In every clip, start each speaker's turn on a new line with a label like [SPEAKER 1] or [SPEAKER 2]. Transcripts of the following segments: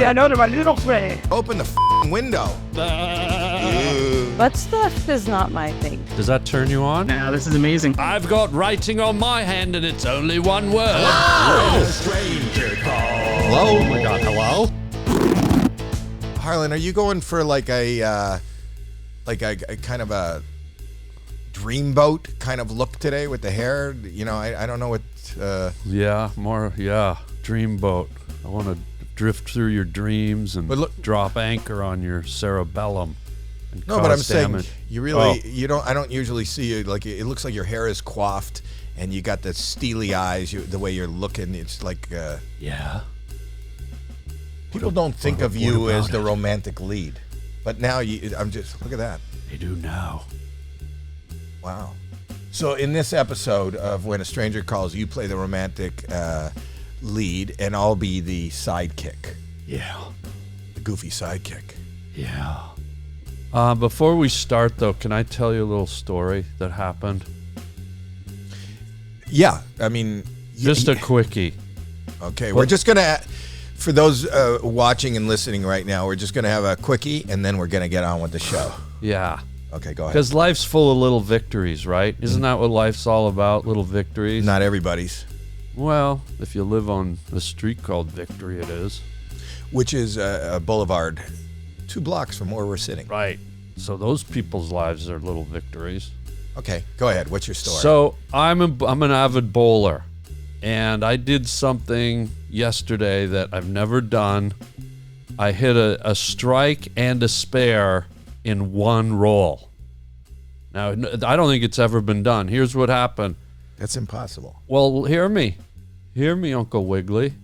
[SPEAKER 1] say hello to my little friend.
[SPEAKER 2] Open the f***ing window.
[SPEAKER 3] Butt stuff is not my thing.
[SPEAKER 4] Does that turn you on?
[SPEAKER 1] Now this is amazing.
[SPEAKER 4] I've got writing on my hand and it's only one word.
[SPEAKER 2] Hello.
[SPEAKER 5] Stranger call.
[SPEAKER 2] Hello.
[SPEAKER 5] Oh my God, hello?
[SPEAKER 2] Harlan, are you going for like a kind of a dreamboat kind of look today with the hair? You know, I don't know what.
[SPEAKER 4] Dreamboat. I want to drift through your dreams and drop anchor on your cerebellum. And
[SPEAKER 2] No, but I'm
[SPEAKER 4] damage.
[SPEAKER 2] saying you really you don't. I don't usually see you like it looks like your hair is coiffed and you got the steely eyes. The way you're looking, it's like.
[SPEAKER 4] Yeah.
[SPEAKER 2] People don't think of you as the romantic lead, but now I'm just look at that.
[SPEAKER 4] They do now.
[SPEAKER 2] Wow. So in this episode of When a Stranger Calls, you play the romantic lead, and I'll be the sidekick.
[SPEAKER 4] Yeah.
[SPEAKER 2] The goofy sidekick.
[SPEAKER 4] Yeah. Before we start, though, can I tell you a little story that happened?
[SPEAKER 2] Yeah, I mean...
[SPEAKER 4] Just a quickie.
[SPEAKER 2] Okay, we're just going to... For those watching and listening right now, we're just going to have a quickie, and then we're going to get on with the show.
[SPEAKER 4] Yeah.
[SPEAKER 2] Okay, go ahead.
[SPEAKER 4] Because life's full of little victories, right? Isn't that what life's all about, little victories?
[SPEAKER 2] Not everybody's.
[SPEAKER 4] Well, if you live on the street called Victory, it is.
[SPEAKER 2] Which is a boulevard 2 blocks from where we're sitting.
[SPEAKER 4] Right. So those people's lives are little victories.
[SPEAKER 2] Okay, go ahead. What's your story?
[SPEAKER 4] So I'm an avid bowler, and I did something yesterday that I've never done. I hit a strike and a spare in one roll. Now, I don't think it's ever been done. Here's what happened.
[SPEAKER 2] That's impossible.
[SPEAKER 4] Well, hear me, Uncle Wiggly.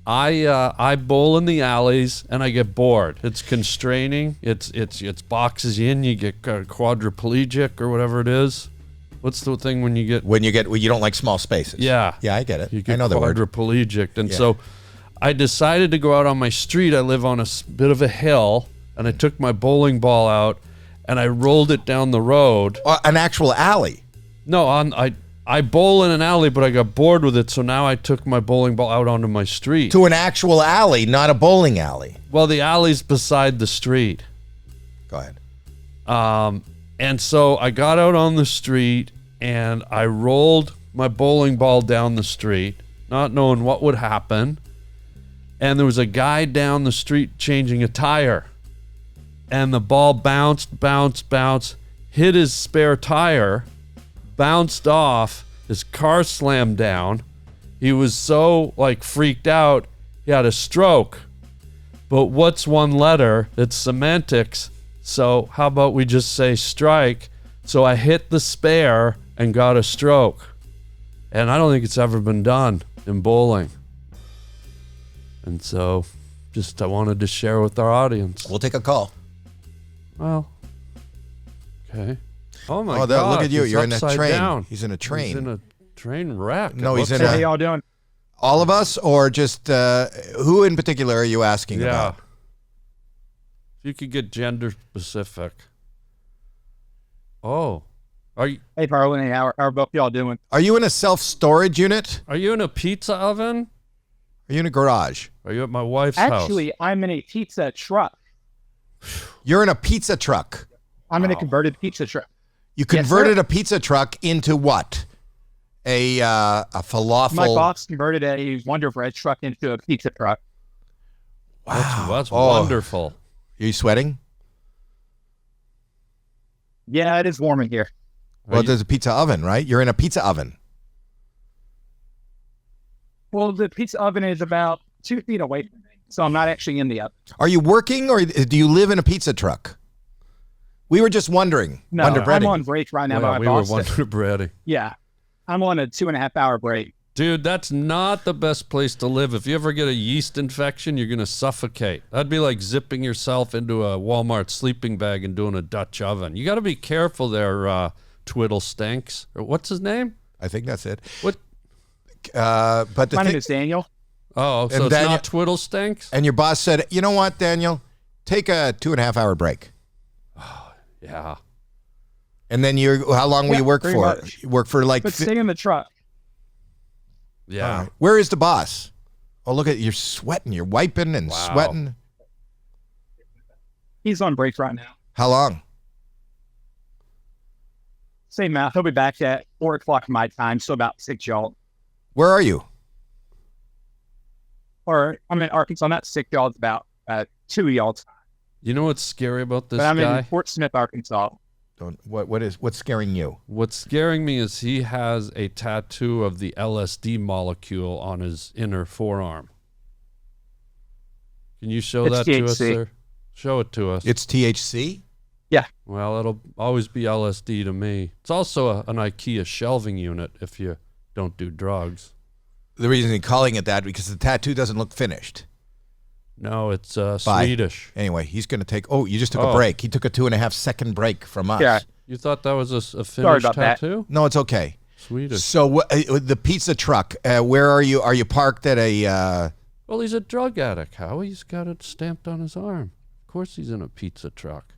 [SPEAKER 4] I bowl in the alleys and I get bored. It's constraining. It's boxes you in. You get quadriplegic or whatever it is. What's the thing when you
[SPEAKER 2] don't like small spaces?
[SPEAKER 4] Yeah,
[SPEAKER 2] I get it.
[SPEAKER 4] You get
[SPEAKER 2] I know the word.
[SPEAKER 4] Quadriplegic, and so I decided to go out on my street. I live on a bit of a hill, and I took my bowling ball out and I rolled it down the road.
[SPEAKER 2] An actual alley.
[SPEAKER 4] No, I bowl in an alley, but I got bored with it, so now I took my bowling ball out onto my street.
[SPEAKER 2] To an actual alley, not a bowling alley.
[SPEAKER 4] Well, the alley's beside the street.
[SPEAKER 2] Go ahead.
[SPEAKER 4] And so I got out on the street and I rolled my bowling ball down the street, not knowing what would happen. And there was a guy down the street changing a tire. And the ball bounced, hit his spare tire, bounced off, his car slammed down. He was so freaked out, he had a stroke. But what's one letter? It's semantics. So how about we just say strike? So I hit the spare and got a stroke. And I don't think it's ever been done in bowling. And so I wanted to share with our audience.
[SPEAKER 2] We'll take a call.
[SPEAKER 4] Well, okay. Oh my God!
[SPEAKER 2] Look at you! You're in a train.
[SPEAKER 4] Down.
[SPEAKER 2] He's in a train.
[SPEAKER 4] He's in a train wreck.
[SPEAKER 2] No, he's in
[SPEAKER 1] How y'all doing?
[SPEAKER 2] All of us, or just who in particular are you asking about?
[SPEAKER 4] If you could get gender specific. Oh, are you?
[SPEAKER 1] Hey, Harlan. Hey, how are both y'all doing?
[SPEAKER 2] Are you in a self-storage unit?
[SPEAKER 4] Are you in a pizza oven?
[SPEAKER 2] Are you in a garage?
[SPEAKER 4] Are you at my wife's house?
[SPEAKER 1] Actually, I'm in a pizza truck.
[SPEAKER 2] You're in a pizza truck.
[SPEAKER 1] I'm in a converted pizza truck.
[SPEAKER 2] You converted a pizza truck into what? A falafel.
[SPEAKER 1] My boss converted a Wonder Bread truck into a pizza truck.
[SPEAKER 4] Wow, that's wonderful.
[SPEAKER 2] Are you sweating?
[SPEAKER 1] Yeah, it is warm in here.
[SPEAKER 2] Well, there's a pizza oven, right? You're in a pizza oven.
[SPEAKER 1] Well, the pizza oven is about 2 feet away from me, so I'm not actually in the oven.
[SPEAKER 2] Are you working, or do you live in a pizza truck? We were just wondering.
[SPEAKER 1] No, I'm on break right now.
[SPEAKER 4] We were Wonder Breading.
[SPEAKER 1] Yeah, I'm on a 2.5-hour break.
[SPEAKER 4] Dude, that's not the best place to live. If you ever get a yeast infection, you're going to suffocate. That'd be like zipping yourself into a Walmart sleeping bag and doing a Dutch oven. You got to be careful there, Twiddle Stinks. Or what's his name?
[SPEAKER 2] I think that's it.
[SPEAKER 4] What?
[SPEAKER 2] But
[SPEAKER 1] My name is Daniel.
[SPEAKER 4] Oh, so it's not Twiddle Stinks?
[SPEAKER 2] And your boss said, you know what, Daniel? Take a 2.5-hour break.
[SPEAKER 4] Oh, yeah.
[SPEAKER 2] And then how long will you work for?
[SPEAKER 1] Much.
[SPEAKER 2] You work for
[SPEAKER 1] But stay in the truck.
[SPEAKER 4] Yeah.
[SPEAKER 2] Where is the boss? Oh, look at you're sweating. You're wiping and
[SPEAKER 4] Wow.
[SPEAKER 2] sweating.
[SPEAKER 1] He's on break right now.
[SPEAKER 2] How long?
[SPEAKER 1] Same math. He'll be back at 4 o'clock my time, so about 6 y'all.
[SPEAKER 2] Where are you?
[SPEAKER 1] Or I'm in Arkansas. I'm at 6 y'all. It's about 2 y'all time.
[SPEAKER 4] You know what's scary about this
[SPEAKER 1] But I'm
[SPEAKER 4] guy?
[SPEAKER 1] in Fort Smith, Arkansas.
[SPEAKER 2] What's scaring you?
[SPEAKER 4] What's scaring me is he has a tattoo of the LSD molecule on his inner forearm. Can you show
[SPEAKER 1] It's
[SPEAKER 4] that to us,
[SPEAKER 1] THC.
[SPEAKER 4] sir? Show it to us.
[SPEAKER 2] It's THC.
[SPEAKER 4] Well, it'll always be LSD to me. It's also an IKEA shelving unit if you don't do drugs.
[SPEAKER 2] The reason he's calling it that because the tattoo doesn't look finished.
[SPEAKER 4] No, it's
[SPEAKER 2] Bye.
[SPEAKER 4] Swedish.
[SPEAKER 2] Anyway, he's going to take. Oh, you just took a
[SPEAKER 4] Oh.
[SPEAKER 2] break. He took a 2.5 second break from us.
[SPEAKER 1] Yeah.
[SPEAKER 4] You thought that was a Finnish
[SPEAKER 1] about that.
[SPEAKER 4] tattoo?
[SPEAKER 2] No, it's okay.
[SPEAKER 4] Swedish.
[SPEAKER 2] So the pizza truck. Where are you? Are you parked at a?
[SPEAKER 4] Well, he's a drug addict, Howie. He's got it stamped on his arm. Of course he's in a pizza truck.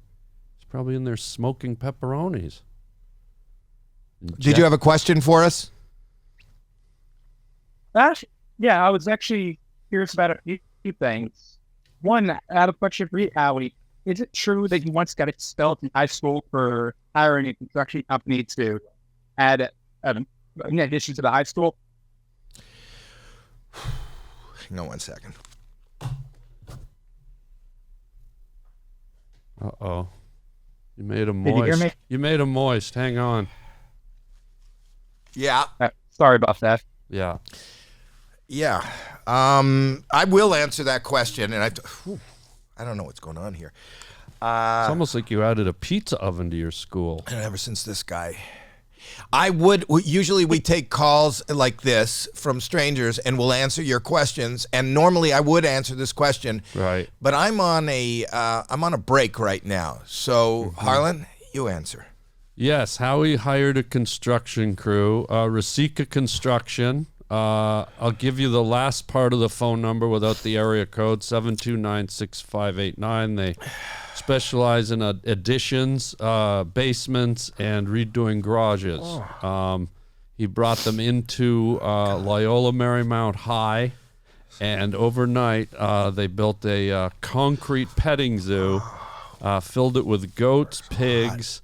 [SPEAKER 4] He's probably in there smoking pepperonis.
[SPEAKER 2] Did you have a question for us?
[SPEAKER 1] Yeah, I was actually curious about a few things. One, I have a question for you, Howie. Is it true that you once got expelled from high school for hiring a construction company to add in addition to the high school?
[SPEAKER 2] Hang on 1 second.
[SPEAKER 4] Uh-oh. You made him
[SPEAKER 1] Did you hear
[SPEAKER 4] moist.
[SPEAKER 1] me?
[SPEAKER 4] You made him moist. Hang on.
[SPEAKER 2] Yeah.
[SPEAKER 1] Sorry about that.
[SPEAKER 4] Yeah.
[SPEAKER 2] Yeah. I will answer that question, and I don't know what's going on here.
[SPEAKER 4] It's almost like you added a pizza oven to your school.
[SPEAKER 2] And ever since this guy, usually we take calls like this from strangers, and we'll answer your questions. And normally I would answer this question,
[SPEAKER 4] Right.
[SPEAKER 2] but I'm on a break right now. So Harlan, you answer.
[SPEAKER 4] Yes, Howie hired a construction crew, Rasika Construction. I'll give you the last part of the phone number without the area code, 729-6589. They specialize in additions, basements, and redoing garages. He brought them into Loyola Marymount High, and overnight they built a concrete petting zoo, filled it with goats, pigs,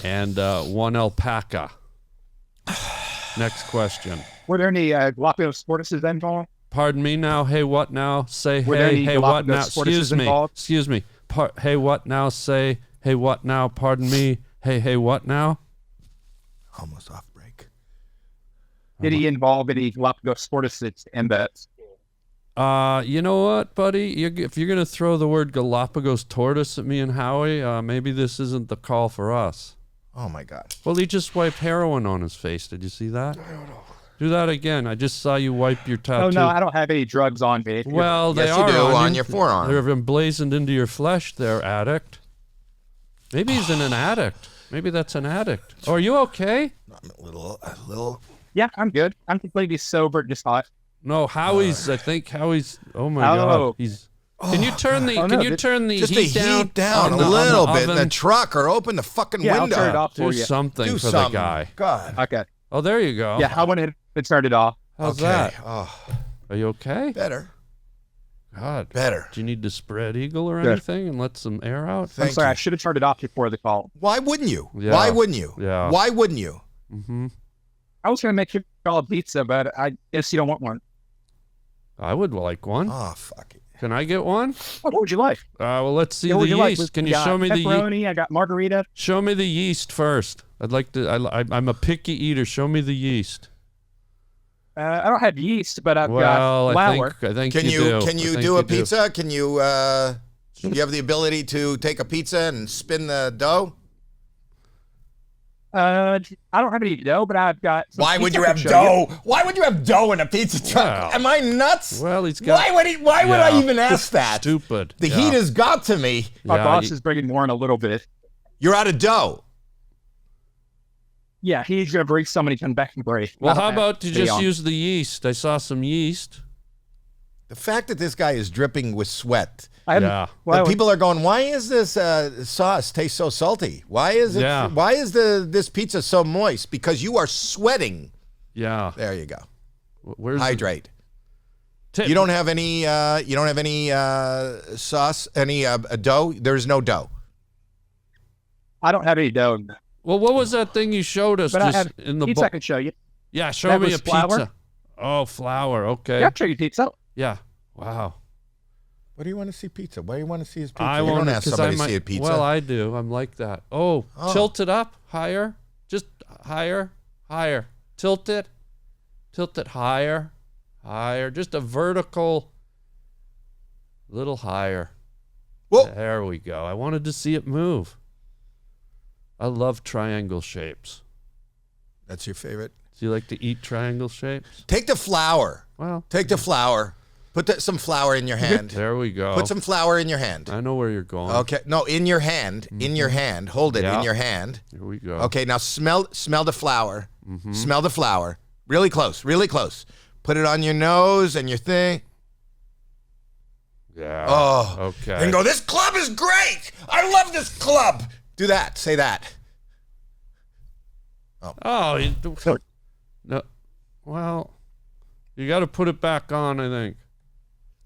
[SPEAKER 4] and one alpaca. Next question.
[SPEAKER 1] Were there any Galapagos tortoises involved?
[SPEAKER 4] Pardon me now. Hey, what now? Say
[SPEAKER 1] Were there
[SPEAKER 4] hey.
[SPEAKER 1] any
[SPEAKER 4] Hey, what now?
[SPEAKER 1] Galapagos tortoises
[SPEAKER 4] Excuse me.
[SPEAKER 1] involved?
[SPEAKER 4] Excuse me. Hey, what now? Say hey, what now? Pardon me. Hey, what now?
[SPEAKER 2] Almost off break.
[SPEAKER 1] Did he involve any Galapagos tortoises in that?
[SPEAKER 4] You know what, buddy? If you're gonna throw the word Galapagos tortoise at me and Howie, maybe this isn't the call for us.
[SPEAKER 2] Oh my God.
[SPEAKER 4] Well, he just wiped heroin on his face. Did you see that? Do that again. I just saw you wipe your tattoo.
[SPEAKER 1] Oh, no, I don't have any drugs on me.
[SPEAKER 4] Well, they
[SPEAKER 2] Yes, you
[SPEAKER 4] are
[SPEAKER 2] do, on
[SPEAKER 4] you.
[SPEAKER 2] your forearm.
[SPEAKER 4] They're emblazoned into your flesh there, addict. Maybe he's an addict. Maybe that's an addict. Oh, are you okay?
[SPEAKER 2] I'm a little.
[SPEAKER 1] Yeah, I'm good. I'm completely sober, just hot.
[SPEAKER 4] No, Howie's. I think Howie's. Oh my
[SPEAKER 1] Oh.
[SPEAKER 4] God, he's. Can you turn the?
[SPEAKER 1] Oh,
[SPEAKER 4] Can
[SPEAKER 1] no,
[SPEAKER 4] you turn the
[SPEAKER 2] Just
[SPEAKER 4] heat
[SPEAKER 2] the heat down
[SPEAKER 4] on
[SPEAKER 2] a
[SPEAKER 4] the- on
[SPEAKER 2] little
[SPEAKER 4] the
[SPEAKER 2] bit in
[SPEAKER 4] oven?
[SPEAKER 2] the truck, or open the fucking
[SPEAKER 1] Yeah, I'll
[SPEAKER 2] window.
[SPEAKER 1] turn it off
[SPEAKER 4] Do
[SPEAKER 1] for you.
[SPEAKER 4] something
[SPEAKER 2] Do
[SPEAKER 4] for
[SPEAKER 2] something.
[SPEAKER 4] the guy.
[SPEAKER 2] God.
[SPEAKER 1] Okay.
[SPEAKER 4] Oh, there you go.
[SPEAKER 1] Yeah, I went ahead and turned it off.
[SPEAKER 4] How's
[SPEAKER 2] Okay.
[SPEAKER 4] that?
[SPEAKER 2] Oh,
[SPEAKER 4] Are you okay?
[SPEAKER 2] better.
[SPEAKER 4] God.
[SPEAKER 2] Better.
[SPEAKER 4] Do you need to spread eagle or
[SPEAKER 1] Good.
[SPEAKER 4] anything and let some air out?
[SPEAKER 1] I'm
[SPEAKER 2] Thank
[SPEAKER 1] sorry, I
[SPEAKER 2] you.
[SPEAKER 1] should have turned it off before the call.
[SPEAKER 2] Why wouldn't you?
[SPEAKER 4] Yeah.
[SPEAKER 2] Why wouldn't you?
[SPEAKER 4] Yeah.
[SPEAKER 2] Why wouldn't you?
[SPEAKER 4] Mm-hmm.
[SPEAKER 1] I was going to make you all a pizza, but I guess you don't want one.
[SPEAKER 4] I would like one.
[SPEAKER 2] Oh, fuck it.
[SPEAKER 4] Can I get one?
[SPEAKER 1] What would you like?
[SPEAKER 4] Well, let's see
[SPEAKER 1] Yeah,
[SPEAKER 4] the
[SPEAKER 1] what would you like?
[SPEAKER 4] yeast. Can
[SPEAKER 1] We
[SPEAKER 4] you
[SPEAKER 1] got
[SPEAKER 4] show me the yeast?
[SPEAKER 1] pepperoni? I got margarita.
[SPEAKER 4] Show me the yeast first. I'd like to. I'm a picky eater. Show me the yeast.
[SPEAKER 1] I don't have yeast, but I've
[SPEAKER 4] Well,
[SPEAKER 1] got flour.
[SPEAKER 4] I think
[SPEAKER 2] Can
[SPEAKER 4] you do.
[SPEAKER 2] Can you
[SPEAKER 4] I think
[SPEAKER 2] do a pizza? Can you? Do you have the ability to take a pizza and spin the dough?
[SPEAKER 1] I don't have any dough, but I've got. some
[SPEAKER 2] Why would
[SPEAKER 1] pizza
[SPEAKER 2] you
[SPEAKER 1] I
[SPEAKER 2] have
[SPEAKER 1] can show you.
[SPEAKER 2] dough? Why would you have dough in a pizza truck?
[SPEAKER 4] Wow.
[SPEAKER 2] Am I nuts?
[SPEAKER 4] Well, he's got.
[SPEAKER 2] Why would I
[SPEAKER 4] Yeah.
[SPEAKER 2] even ask that?
[SPEAKER 4] Stupid.
[SPEAKER 2] The
[SPEAKER 4] Yeah.
[SPEAKER 2] heat has got to me.
[SPEAKER 1] My
[SPEAKER 4] Yeah,
[SPEAKER 1] boss
[SPEAKER 4] you-
[SPEAKER 1] is bringing more in a little bit.
[SPEAKER 2] You're out of dough.
[SPEAKER 1] Yeah, he's going to bring somebody come back and break.
[SPEAKER 4] Well,
[SPEAKER 1] Not
[SPEAKER 4] how
[SPEAKER 1] that.
[SPEAKER 4] about you
[SPEAKER 1] Stay
[SPEAKER 4] just
[SPEAKER 1] on.
[SPEAKER 4] use the yeast? I saw some yeast.
[SPEAKER 2] The fact that this guy is dripping with sweat.
[SPEAKER 1] I haven't-
[SPEAKER 4] Yeah.
[SPEAKER 1] well,
[SPEAKER 2] But people are going, why is this sauce taste so salty? Why is it?
[SPEAKER 4] Yeah.
[SPEAKER 2] Why is this pizza so moist? Because you are sweating.
[SPEAKER 4] Yeah.
[SPEAKER 2] There you go.
[SPEAKER 4] Where's
[SPEAKER 2] Hydrate. You don't have any. You don't have any sauce. Any dough. There's no dough.
[SPEAKER 1] I don't have any dough,
[SPEAKER 4] Well, what was that thing you showed us
[SPEAKER 1] but I
[SPEAKER 4] just
[SPEAKER 1] have
[SPEAKER 4] in the
[SPEAKER 1] pizza.
[SPEAKER 4] bowl?
[SPEAKER 1] I can show you.
[SPEAKER 4] Yeah, show
[SPEAKER 1] That
[SPEAKER 4] me
[SPEAKER 1] was
[SPEAKER 4] a
[SPEAKER 1] flour?
[SPEAKER 4] pizza. Oh, flour. Okay.
[SPEAKER 1] Yeah, I'll show you pizza.
[SPEAKER 4] Yeah. Wow.
[SPEAKER 2] What do you want to see pizza? Why do you want to see his pizza?
[SPEAKER 4] I
[SPEAKER 2] you
[SPEAKER 4] want
[SPEAKER 2] don't ask somebody to see a pizza.
[SPEAKER 4] Well, I do. I'm like that. Oh, tilt it up higher. Just higher. Tilt it higher. Just a vertical. Little higher.
[SPEAKER 2] Whoa.
[SPEAKER 4] There we go. I wanted to see it move. I love triangle shapes.
[SPEAKER 2] That's your favorite.
[SPEAKER 4] Do you like to eat triangle shapes?
[SPEAKER 2] Take the flour.
[SPEAKER 4] Well,
[SPEAKER 2] Take the flour. Put some flour in your hand.
[SPEAKER 4] there we go.
[SPEAKER 2] Put some flour in your hand.
[SPEAKER 4] I know where you're going.
[SPEAKER 2] Okay. No, in your hand. In your hand. Hold it
[SPEAKER 4] Yeah.
[SPEAKER 2] in your hand.
[SPEAKER 4] Here we go.
[SPEAKER 2] Okay. Now smell the flour.
[SPEAKER 4] Mm-hmm.
[SPEAKER 2] Smell the flour. Really close. Really close. Put it on your nose and your thing.
[SPEAKER 4] Yeah.
[SPEAKER 2] Oh.
[SPEAKER 4] Okay.
[SPEAKER 2] And go, this club is great. I love this club. Do that. Say that.
[SPEAKER 4] Oh, no. Well, you got to put it back on, I think.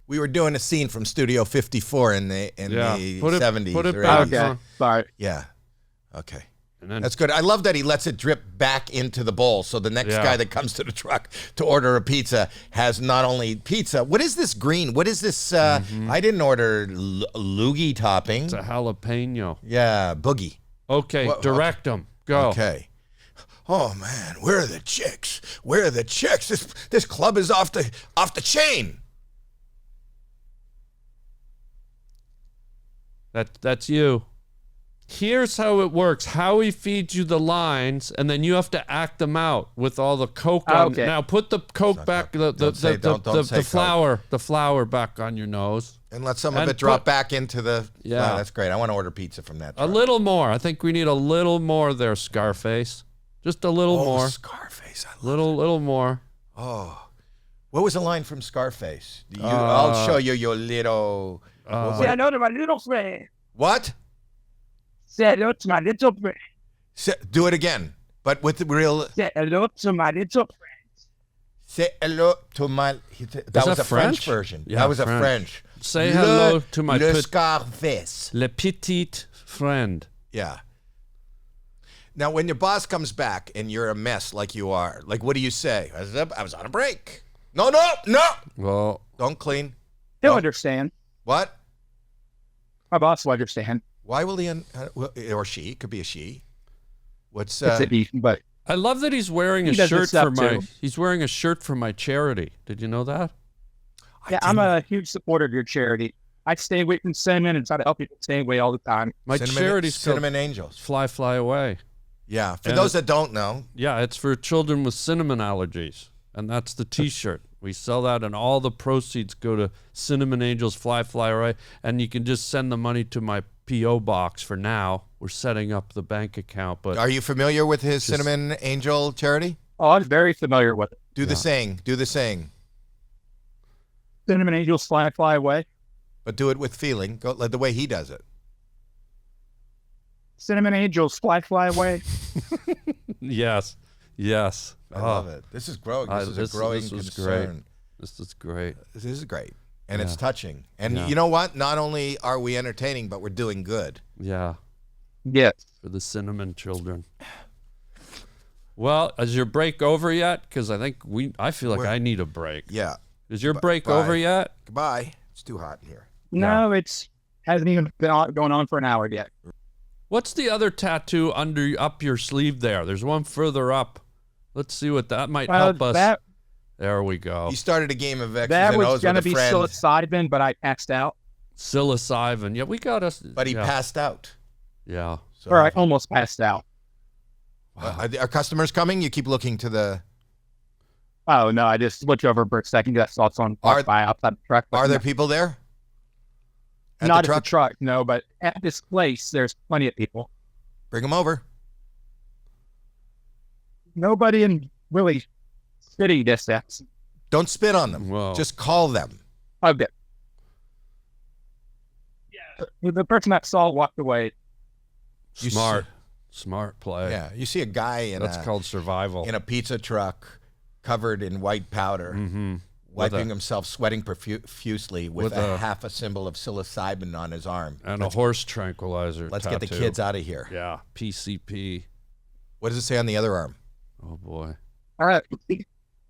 [SPEAKER 2] We were doing a scene from Studio 54 in the
[SPEAKER 4] Put it,
[SPEAKER 2] 70s.
[SPEAKER 4] Put it
[SPEAKER 2] or
[SPEAKER 4] back
[SPEAKER 2] 80s.
[SPEAKER 1] Okay.
[SPEAKER 4] on.
[SPEAKER 1] Sorry.
[SPEAKER 2] Yeah. Okay.
[SPEAKER 4] And then,
[SPEAKER 2] That's good. I love that he lets it drip back into the bowl, so the next
[SPEAKER 4] Yeah.
[SPEAKER 2] guy that comes to the truck to order a pizza has not only pizza. What is this green? What is this? I didn't order loogie topping.
[SPEAKER 4] it's a jalapeno.
[SPEAKER 2] Yeah, boogie.
[SPEAKER 4] Okay,
[SPEAKER 2] Well,
[SPEAKER 4] direct them. Go.
[SPEAKER 2] Okay. Oh man, where are the chicks? Where are the chicks? This club is off the chain.
[SPEAKER 4] That's you. Here's how it works. Howie feeds you the lines, and then you have to act them out with all the Coke on.
[SPEAKER 1] Okay.
[SPEAKER 4] Now put the Coke back,
[SPEAKER 2] Don't say Coke.
[SPEAKER 4] the flour back on your nose.
[SPEAKER 2] And let some of
[SPEAKER 4] And
[SPEAKER 2] it drop
[SPEAKER 4] put-
[SPEAKER 2] back into the.
[SPEAKER 4] Yeah.
[SPEAKER 2] Wow, that's great. I want to order pizza from that.
[SPEAKER 4] A
[SPEAKER 2] truck.
[SPEAKER 4] little more. I think we need a little more there, Scarface. Just a little more.
[SPEAKER 2] Scarface. I love
[SPEAKER 4] Little more.
[SPEAKER 2] Oh, what was the line from Scarface? I'll show you your little.
[SPEAKER 1] Say hello to my little friend.
[SPEAKER 2] What?
[SPEAKER 1] Say hello to my little friend.
[SPEAKER 2] Do it again, but with the real.
[SPEAKER 1] Say hello to my little friend.
[SPEAKER 2] Say hello to my. That was
[SPEAKER 4] that
[SPEAKER 2] a French
[SPEAKER 4] French?
[SPEAKER 2] version.
[SPEAKER 4] Yeah,
[SPEAKER 2] that was
[SPEAKER 4] French.
[SPEAKER 2] a French.
[SPEAKER 4] Say hello to my
[SPEAKER 2] Le
[SPEAKER 4] pet-
[SPEAKER 2] Scarface.
[SPEAKER 4] Le petit friend.
[SPEAKER 2] Yeah. Now, when your boss comes back and you're a mess like you are, like, what do you say? I was on a break. No.
[SPEAKER 4] Well,
[SPEAKER 2] Don't clean.
[SPEAKER 1] He'll
[SPEAKER 2] Oh.
[SPEAKER 1] understand.
[SPEAKER 2] What?
[SPEAKER 1] My boss will understand.
[SPEAKER 2] Why will he? Or she? Could be a she. What's
[SPEAKER 1] It's a beef, but
[SPEAKER 4] I love that he's wearing a
[SPEAKER 1] He does this
[SPEAKER 4] shirt
[SPEAKER 1] stuff
[SPEAKER 4] for my.
[SPEAKER 1] too.
[SPEAKER 4] He's wearing a shirt for my charity. Did you know that?
[SPEAKER 1] yeah, I'm a huge supporter of your charity. I stay away from cinnamon and try to help people stay away all the time.
[SPEAKER 4] My charity's called
[SPEAKER 2] Cinnamon Angels.
[SPEAKER 4] Fly Away.
[SPEAKER 2] Yeah. For
[SPEAKER 4] And
[SPEAKER 2] those that don't know,
[SPEAKER 4] Yeah, it's for children with cinnamon allergies, and that's the T-shirt. We sell that, and all the proceeds go to Cinnamon Angels Fly Away, and you can just send the money to my P.O. box for now. We're setting up the bank account, but
[SPEAKER 2] are you familiar with his Cinnamon Angel charity?
[SPEAKER 1] Oh, I'm very familiar with it.
[SPEAKER 2] Do the saying. Do the saying.
[SPEAKER 1] Cinnamon Angels fly away.
[SPEAKER 2] But do it with feeling. Go like the way he does it.
[SPEAKER 1] Cinnamon Angels fly away.
[SPEAKER 4] yes.
[SPEAKER 2] I love it. This is growing. This is a growing
[SPEAKER 4] this was
[SPEAKER 2] concern.
[SPEAKER 4] great. This is great.
[SPEAKER 2] This is great. And it's
[SPEAKER 4] Yeah.
[SPEAKER 2] touching. And
[SPEAKER 4] Yeah.
[SPEAKER 2] you know what? Not only are we entertaining, but we're doing good.
[SPEAKER 4] Yeah,
[SPEAKER 1] Yes.
[SPEAKER 4] for the cinnamon children. Well, is your break over yet? Because I feel like I need a break.
[SPEAKER 2] Yeah.
[SPEAKER 4] Is your break
[SPEAKER 2] bye.
[SPEAKER 4] over yet?
[SPEAKER 2] Goodbye. It's too hot in here.
[SPEAKER 1] No, it's hasn't even been going on for an hour yet.
[SPEAKER 4] What's the other tattoo up your sleeve there? There's one further up. Let's see what that might help us. There we go.
[SPEAKER 2] You started a game of X's
[SPEAKER 1] That
[SPEAKER 2] and
[SPEAKER 1] was
[SPEAKER 2] O's
[SPEAKER 1] going to
[SPEAKER 2] with a
[SPEAKER 1] be
[SPEAKER 2] friend,
[SPEAKER 1] psilocybin, but I passed out.
[SPEAKER 4] Psilocybin. Yeah, we got us.
[SPEAKER 2] but he
[SPEAKER 4] yeah.
[SPEAKER 2] passed out.
[SPEAKER 4] Yeah.
[SPEAKER 2] So,
[SPEAKER 1] Or I almost passed out.
[SPEAKER 2] are customers coming? You keep looking to the.
[SPEAKER 1] Oh, no, I just looked over for a second. I saw someone
[SPEAKER 2] Are-
[SPEAKER 1] walk by outside the truck. but
[SPEAKER 2] Are there
[SPEAKER 1] no,
[SPEAKER 2] people there? At
[SPEAKER 1] not
[SPEAKER 2] the truck?
[SPEAKER 1] at the truck, no, but at this place, there's plenty of people.
[SPEAKER 2] Bring them over.
[SPEAKER 1] Nobody in really spitting distance.
[SPEAKER 2] Don't spit on them.
[SPEAKER 4] Whoa.
[SPEAKER 2] Just call them.
[SPEAKER 1] Okay. Yeah. The person that saw walked away.
[SPEAKER 2] You
[SPEAKER 4] Smart play.
[SPEAKER 2] Yeah. You see a guy
[SPEAKER 4] That's called survival.
[SPEAKER 2] in a pizza truck covered in white powder
[SPEAKER 4] Mm-hmm.
[SPEAKER 2] wiping himself, sweating profusely with a half a symbol of psilocybin on his arm.
[SPEAKER 4] And a horse tranquilizer
[SPEAKER 2] Let's
[SPEAKER 4] tattoo.
[SPEAKER 2] get the kids out of here.
[SPEAKER 4] Yeah, PCP.
[SPEAKER 2] What does it say on the other arm?
[SPEAKER 4] Oh, boy.
[SPEAKER 1] All right.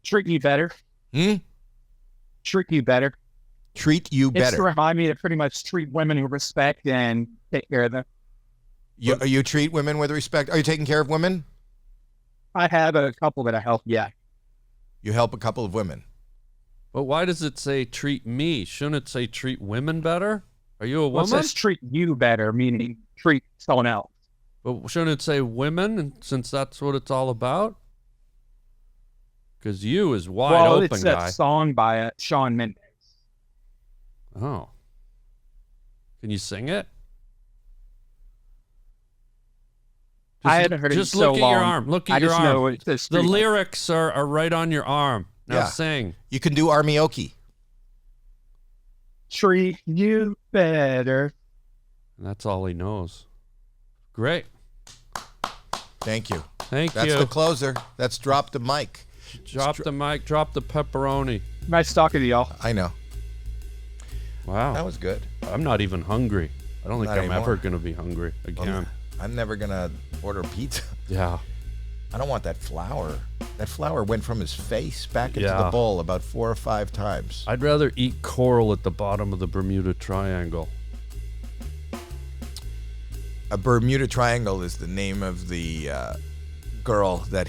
[SPEAKER 1] Treat you better. Treat you better.
[SPEAKER 2] Treat you
[SPEAKER 1] It's to
[SPEAKER 2] better.
[SPEAKER 1] remind me to pretty much treat women with respect and take care of them.
[SPEAKER 2] You treat women with respect. Are you taking care of women?
[SPEAKER 1] I have a couple that I help, yeah.
[SPEAKER 2] You help a couple of women.
[SPEAKER 4] But why does it say treat me? Shouldn't it say treat women better? Are you a
[SPEAKER 1] Well, it
[SPEAKER 4] woman?
[SPEAKER 1] says treat you better, meaning treat someone else.
[SPEAKER 4] But shouldn't it say women, since that's what it's all about? Because you is wide
[SPEAKER 1] well,
[SPEAKER 4] open,
[SPEAKER 1] it's
[SPEAKER 4] guy.
[SPEAKER 1] a song by Shawn Mendes.
[SPEAKER 4] Oh. Can you sing it?
[SPEAKER 1] I haven't heard it in
[SPEAKER 4] Just
[SPEAKER 1] so
[SPEAKER 4] look at
[SPEAKER 1] long.
[SPEAKER 4] your arm. Look at
[SPEAKER 1] I
[SPEAKER 4] your
[SPEAKER 1] just
[SPEAKER 4] arm.
[SPEAKER 1] know it says
[SPEAKER 4] The
[SPEAKER 1] treat-
[SPEAKER 4] lyrics are right on your arm. Now
[SPEAKER 2] Yeah.
[SPEAKER 4] sing.
[SPEAKER 2] You can do armioki.
[SPEAKER 1] treat you better.
[SPEAKER 4] And that's all he knows. Great.
[SPEAKER 2] Thank you.
[SPEAKER 4] Thank
[SPEAKER 2] That's
[SPEAKER 4] you.
[SPEAKER 2] the closer. That's drop the mic.
[SPEAKER 4] Drop the mic. Drop the pepperoni.
[SPEAKER 1] Nice talking to y'all.
[SPEAKER 2] I know.
[SPEAKER 4] Wow.
[SPEAKER 2] That was good.
[SPEAKER 4] I'm not even hungry. I don't think
[SPEAKER 2] Not
[SPEAKER 4] I'm
[SPEAKER 2] anymore.
[SPEAKER 4] ever going to be hungry again.
[SPEAKER 2] I'm never going to order pizza.
[SPEAKER 4] Yeah.
[SPEAKER 2] I don't want that flour. That flour went from his face back into
[SPEAKER 4] Yeah.
[SPEAKER 2] the bowl about 4 or 5 times.
[SPEAKER 4] I'd rather eat coral at the bottom of the Bermuda Triangle.
[SPEAKER 2] A Bermuda Triangle is the name of the girl that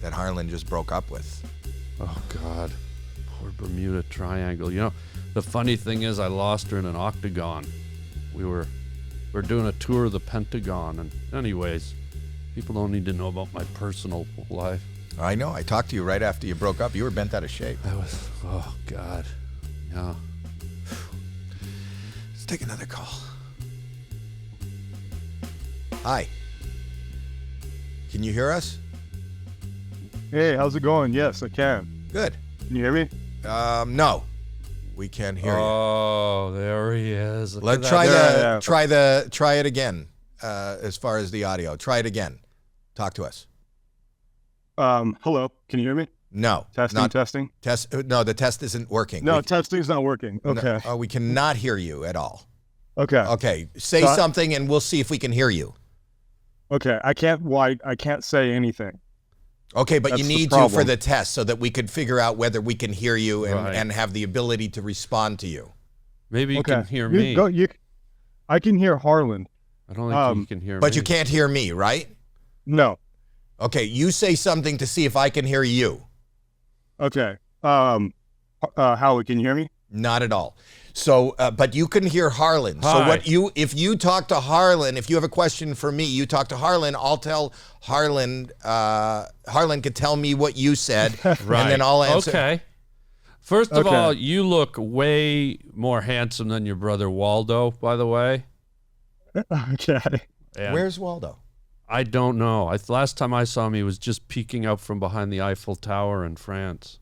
[SPEAKER 2] that Harlan just broke up with.
[SPEAKER 4] Oh, God. Poor Bermuda Triangle. You know, the funny thing is I lost her in an octagon. We're doing a tour of the Pentagon. And anyways, people don't need to know about my personal life.
[SPEAKER 2] I know. I talked to you right after you broke up. You were bent out of shape.
[SPEAKER 4] That was, oh, God. Yeah.
[SPEAKER 2] Let's take another call. Hi. Can you hear us?
[SPEAKER 5] Hey, how's it going? Yes, I can.
[SPEAKER 2] Good.
[SPEAKER 5] Can you hear me?
[SPEAKER 2] No. We can't hear you.
[SPEAKER 4] Oh, there he is. Look
[SPEAKER 2] Let's
[SPEAKER 4] at
[SPEAKER 2] try
[SPEAKER 4] that.
[SPEAKER 2] try it again. As far as the audio, try it again. Talk to us.
[SPEAKER 5] Hello. Can you hear me?
[SPEAKER 2] No.
[SPEAKER 5] Testing,
[SPEAKER 2] not
[SPEAKER 5] testing.
[SPEAKER 2] test. No, the test isn't working.
[SPEAKER 5] No,
[SPEAKER 2] We-
[SPEAKER 5] testing's not working. Okay.
[SPEAKER 2] No, we cannot hear you at all.
[SPEAKER 5] Okay.
[SPEAKER 2] Okay, say
[SPEAKER 5] So I-
[SPEAKER 2] something and we'll see if we can hear you.
[SPEAKER 5] Okay. I can't say anything.
[SPEAKER 2] Okay, but
[SPEAKER 5] That's
[SPEAKER 2] you
[SPEAKER 5] the
[SPEAKER 2] need to for
[SPEAKER 5] problem.
[SPEAKER 2] the test so that we could figure out whether we can hear you and,
[SPEAKER 4] Right.
[SPEAKER 2] and have the ability to respond to you.
[SPEAKER 4] Maybe you
[SPEAKER 5] Okay.
[SPEAKER 4] can hear
[SPEAKER 5] You
[SPEAKER 4] me.
[SPEAKER 5] go- I can hear Harlan.
[SPEAKER 4] I don't think you can hear me.
[SPEAKER 2] But you can't hear me, right?
[SPEAKER 5] No.
[SPEAKER 2] Okay, you say something to see if I can hear you.
[SPEAKER 5] Okay. Howie, can you hear me?
[SPEAKER 2] Not at all. So, but you can hear Harlan. So
[SPEAKER 4] Hi.
[SPEAKER 2] if you talk to Harlan, if you have a question for me, you talk to Harlan, I'll tell Harlan, Harlan could tell me what you said, and then I'll answer.
[SPEAKER 4] Okay. First of
[SPEAKER 5] Okay.
[SPEAKER 4] all, you look way more handsome than your brother Waldo, by the way.
[SPEAKER 5] Okay.
[SPEAKER 4] And
[SPEAKER 2] Where's Waldo?
[SPEAKER 4] I don't know. Last time I saw him, he was just peeking out from behind the Eiffel Tower in France.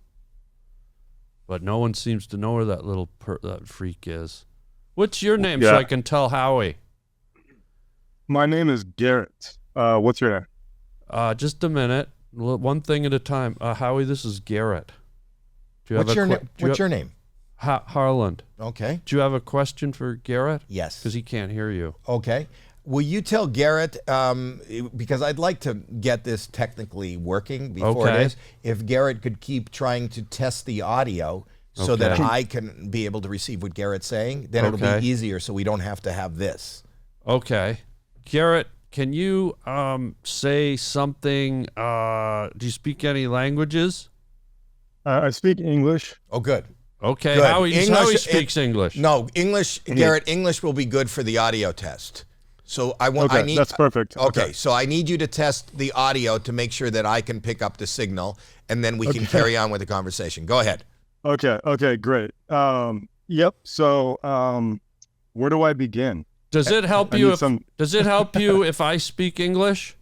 [SPEAKER 4] But no one seems to know where that little that freak is. What's your name so
[SPEAKER 5] Yeah.
[SPEAKER 4] I can tell Howie?
[SPEAKER 5] My name is Garrett. What's your name?
[SPEAKER 4] Just a minute. One thing at a time. Howie, this is Garrett. Do you
[SPEAKER 2] What's
[SPEAKER 4] have
[SPEAKER 2] your
[SPEAKER 4] a
[SPEAKER 2] name? What's your name?
[SPEAKER 4] Harland.
[SPEAKER 2] Okay.
[SPEAKER 4] Do you have a question for Garrett?
[SPEAKER 2] Yes.
[SPEAKER 4] Because he can't hear you.
[SPEAKER 2] Okay. Will you tell Garrett, because I'd like to get this technically working before
[SPEAKER 4] Okay.
[SPEAKER 2] it is, if Garrett could keep trying to test the audio so that
[SPEAKER 4] Okay.
[SPEAKER 2] I can be able to receive what Garrett's saying, then it'll
[SPEAKER 4] Okay.
[SPEAKER 2] be easier so we don't have to have this.
[SPEAKER 4] Okay. Garrett, can you say something? Do you speak any languages?
[SPEAKER 5] I speak English.
[SPEAKER 2] Oh, good.
[SPEAKER 4] Okay.
[SPEAKER 2] Good.
[SPEAKER 4] Howie
[SPEAKER 2] English-
[SPEAKER 4] speaks English.
[SPEAKER 2] No, English, Garrett, English will be good for the audio test. So I want.
[SPEAKER 5] Okay,
[SPEAKER 2] I need.
[SPEAKER 5] that's perfect.
[SPEAKER 2] Okay, so I need you to test the audio to make sure that I can pick up the signal, and then we can carry on with the conversation. Go ahead.
[SPEAKER 5] Okay, great. Yep. So, where do I begin?
[SPEAKER 4] Does it help
[SPEAKER 5] I
[SPEAKER 4] you?
[SPEAKER 5] need
[SPEAKER 4] If,
[SPEAKER 5] some-
[SPEAKER 4] Does it help you if I speak English?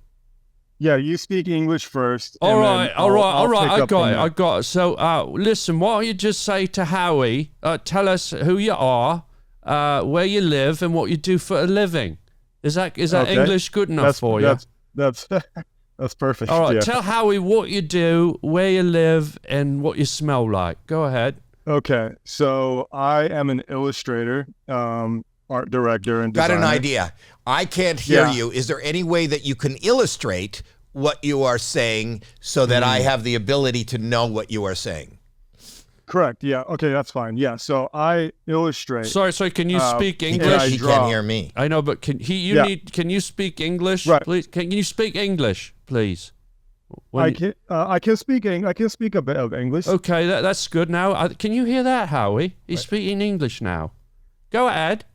[SPEAKER 5] Yeah, you speak English first.
[SPEAKER 4] All
[SPEAKER 5] and
[SPEAKER 4] right,
[SPEAKER 5] then
[SPEAKER 4] all right,
[SPEAKER 5] I'll
[SPEAKER 4] all right.
[SPEAKER 5] pick
[SPEAKER 4] I
[SPEAKER 5] up
[SPEAKER 4] got
[SPEAKER 5] from
[SPEAKER 4] it.
[SPEAKER 5] there.
[SPEAKER 4] I got it. So, listen. Why don't you just say to Howie? Tell us who you are, where you live, and what you do for a living. Is that
[SPEAKER 5] Okay.
[SPEAKER 4] English good enough for you?
[SPEAKER 5] That's That's perfect.
[SPEAKER 4] All right,
[SPEAKER 5] Yeah.
[SPEAKER 4] tell Howie what you do, where you live, and what you smell like. Go ahead.
[SPEAKER 5] Okay. So I am an illustrator, art director, and
[SPEAKER 2] Got
[SPEAKER 5] designer.
[SPEAKER 2] an idea. I can't hear
[SPEAKER 5] Yeah.
[SPEAKER 2] you. Is there any way that you can illustrate what you are saying so that I have the ability to know what you are saying?
[SPEAKER 5] Correct. Yeah. Okay, that's fine. Yeah. So I illustrate.
[SPEAKER 4] Sorry, can you speak
[SPEAKER 2] He,
[SPEAKER 4] English?
[SPEAKER 2] he can't hear me.
[SPEAKER 4] I know, but can you speak English,
[SPEAKER 5] Right.
[SPEAKER 4] please? Can you speak English, please?
[SPEAKER 5] I can speak a bit of English.
[SPEAKER 4] Okay, that's good now. Can you hear that, Howie? He's speaking English now. Go ahead.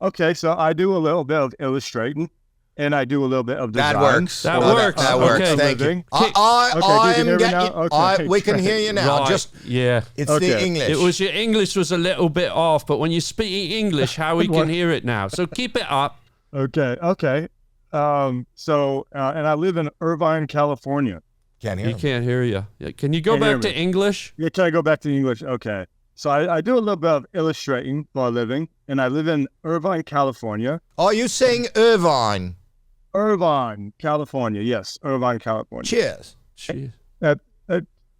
[SPEAKER 5] Okay, so I do a little bit of illustrating, and I do a little bit of design.
[SPEAKER 2] That works.
[SPEAKER 4] That
[SPEAKER 2] Oh,
[SPEAKER 4] works.
[SPEAKER 2] That works.
[SPEAKER 4] Okay.
[SPEAKER 2] Thank you.
[SPEAKER 5] Living.
[SPEAKER 2] I
[SPEAKER 5] Okay, you
[SPEAKER 2] am
[SPEAKER 5] can hear me
[SPEAKER 2] getting.
[SPEAKER 5] now? Okay,
[SPEAKER 2] We can
[SPEAKER 5] great.
[SPEAKER 2] hear you now.
[SPEAKER 4] Right.
[SPEAKER 2] Just
[SPEAKER 4] Yeah.
[SPEAKER 2] it's
[SPEAKER 5] Okay.
[SPEAKER 2] the English.
[SPEAKER 4] It was your English was a little bit off, but when you're speaking English, Howie can hear it now. So keep it up.
[SPEAKER 5] Okay. And I live in Irvine, California.
[SPEAKER 2] Can't hear
[SPEAKER 4] He
[SPEAKER 2] him.
[SPEAKER 4] can't hear you. Can you go
[SPEAKER 5] Can't hear
[SPEAKER 4] back to
[SPEAKER 5] me.
[SPEAKER 4] English?
[SPEAKER 5] Yeah, can I go back to English? Okay. So I do a little bit of illustrating for a living, and I live in Irvine, California.
[SPEAKER 2] Are you saying Irvine?
[SPEAKER 5] Irvine, California. Yes, Irvine, California.
[SPEAKER 2] Cheers.
[SPEAKER 4] Jeez.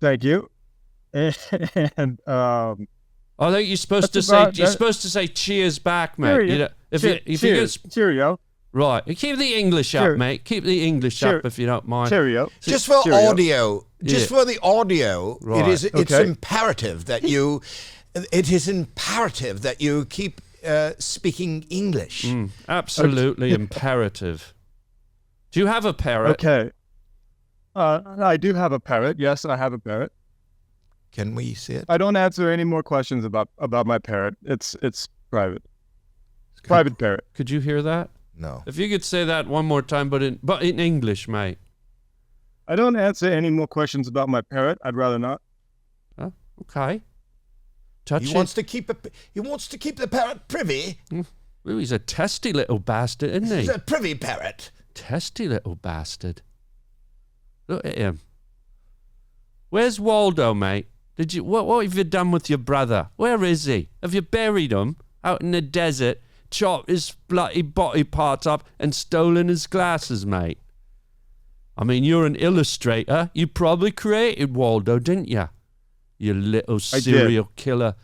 [SPEAKER 5] Thank you. And
[SPEAKER 4] I think you're supposed to
[SPEAKER 5] That's
[SPEAKER 4] say
[SPEAKER 5] about-
[SPEAKER 4] you're supposed to say cheers back, mate.
[SPEAKER 5] Cheerio.
[SPEAKER 4] You know, if you
[SPEAKER 5] cheers,
[SPEAKER 4] get
[SPEAKER 5] cheerio,
[SPEAKER 4] right, keep the English up,
[SPEAKER 5] Cheer-
[SPEAKER 4] mate. Keep the English
[SPEAKER 5] Cheer-
[SPEAKER 4] up if you don't mind.
[SPEAKER 5] cheerio.
[SPEAKER 2] Just for
[SPEAKER 5] Cheerio.
[SPEAKER 2] audio, just
[SPEAKER 4] Yeah.
[SPEAKER 2] for the audio,
[SPEAKER 4] Right.
[SPEAKER 2] it's
[SPEAKER 5] Okay.
[SPEAKER 2] imperative that you. It is imperative that you keep speaking English.
[SPEAKER 4] Absolutely imperative. Do you have a parrot?
[SPEAKER 5] Okay. I do have a parrot. Yes, I have a parrot.
[SPEAKER 2] Can we see it?
[SPEAKER 5] I don't answer any more questions about my parrot. It's private. Private parrot.
[SPEAKER 4] Could you hear that?
[SPEAKER 2] No.
[SPEAKER 4] If you could say that one more time, but in English, mate.
[SPEAKER 5] I don't answer any more questions about my parrot. I'd rather not.
[SPEAKER 4] Oh, okay. Touch
[SPEAKER 2] He
[SPEAKER 4] it.
[SPEAKER 2] wants to keep it. He wants to keep the parrot privy.
[SPEAKER 4] Ooh, he's a testy little bastard, isn't
[SPEAKER 2] He's
[SPEAKER 4] he?
[SPEAKER 2] a privy parrot.
[SPEAKER 4] Testy little bastard. Look at him. Where's Waldo, mate? Did you what have you done with your brother? Where is he? Have you buried him out in the desert, chopped his bloody body parts up, and stolen his glasses, mate? I mean, you're an illustrator. You probably created Waldo, didn't you? You little
[SPEAKER 5] I did.
[SPEAKER 4] serial killer,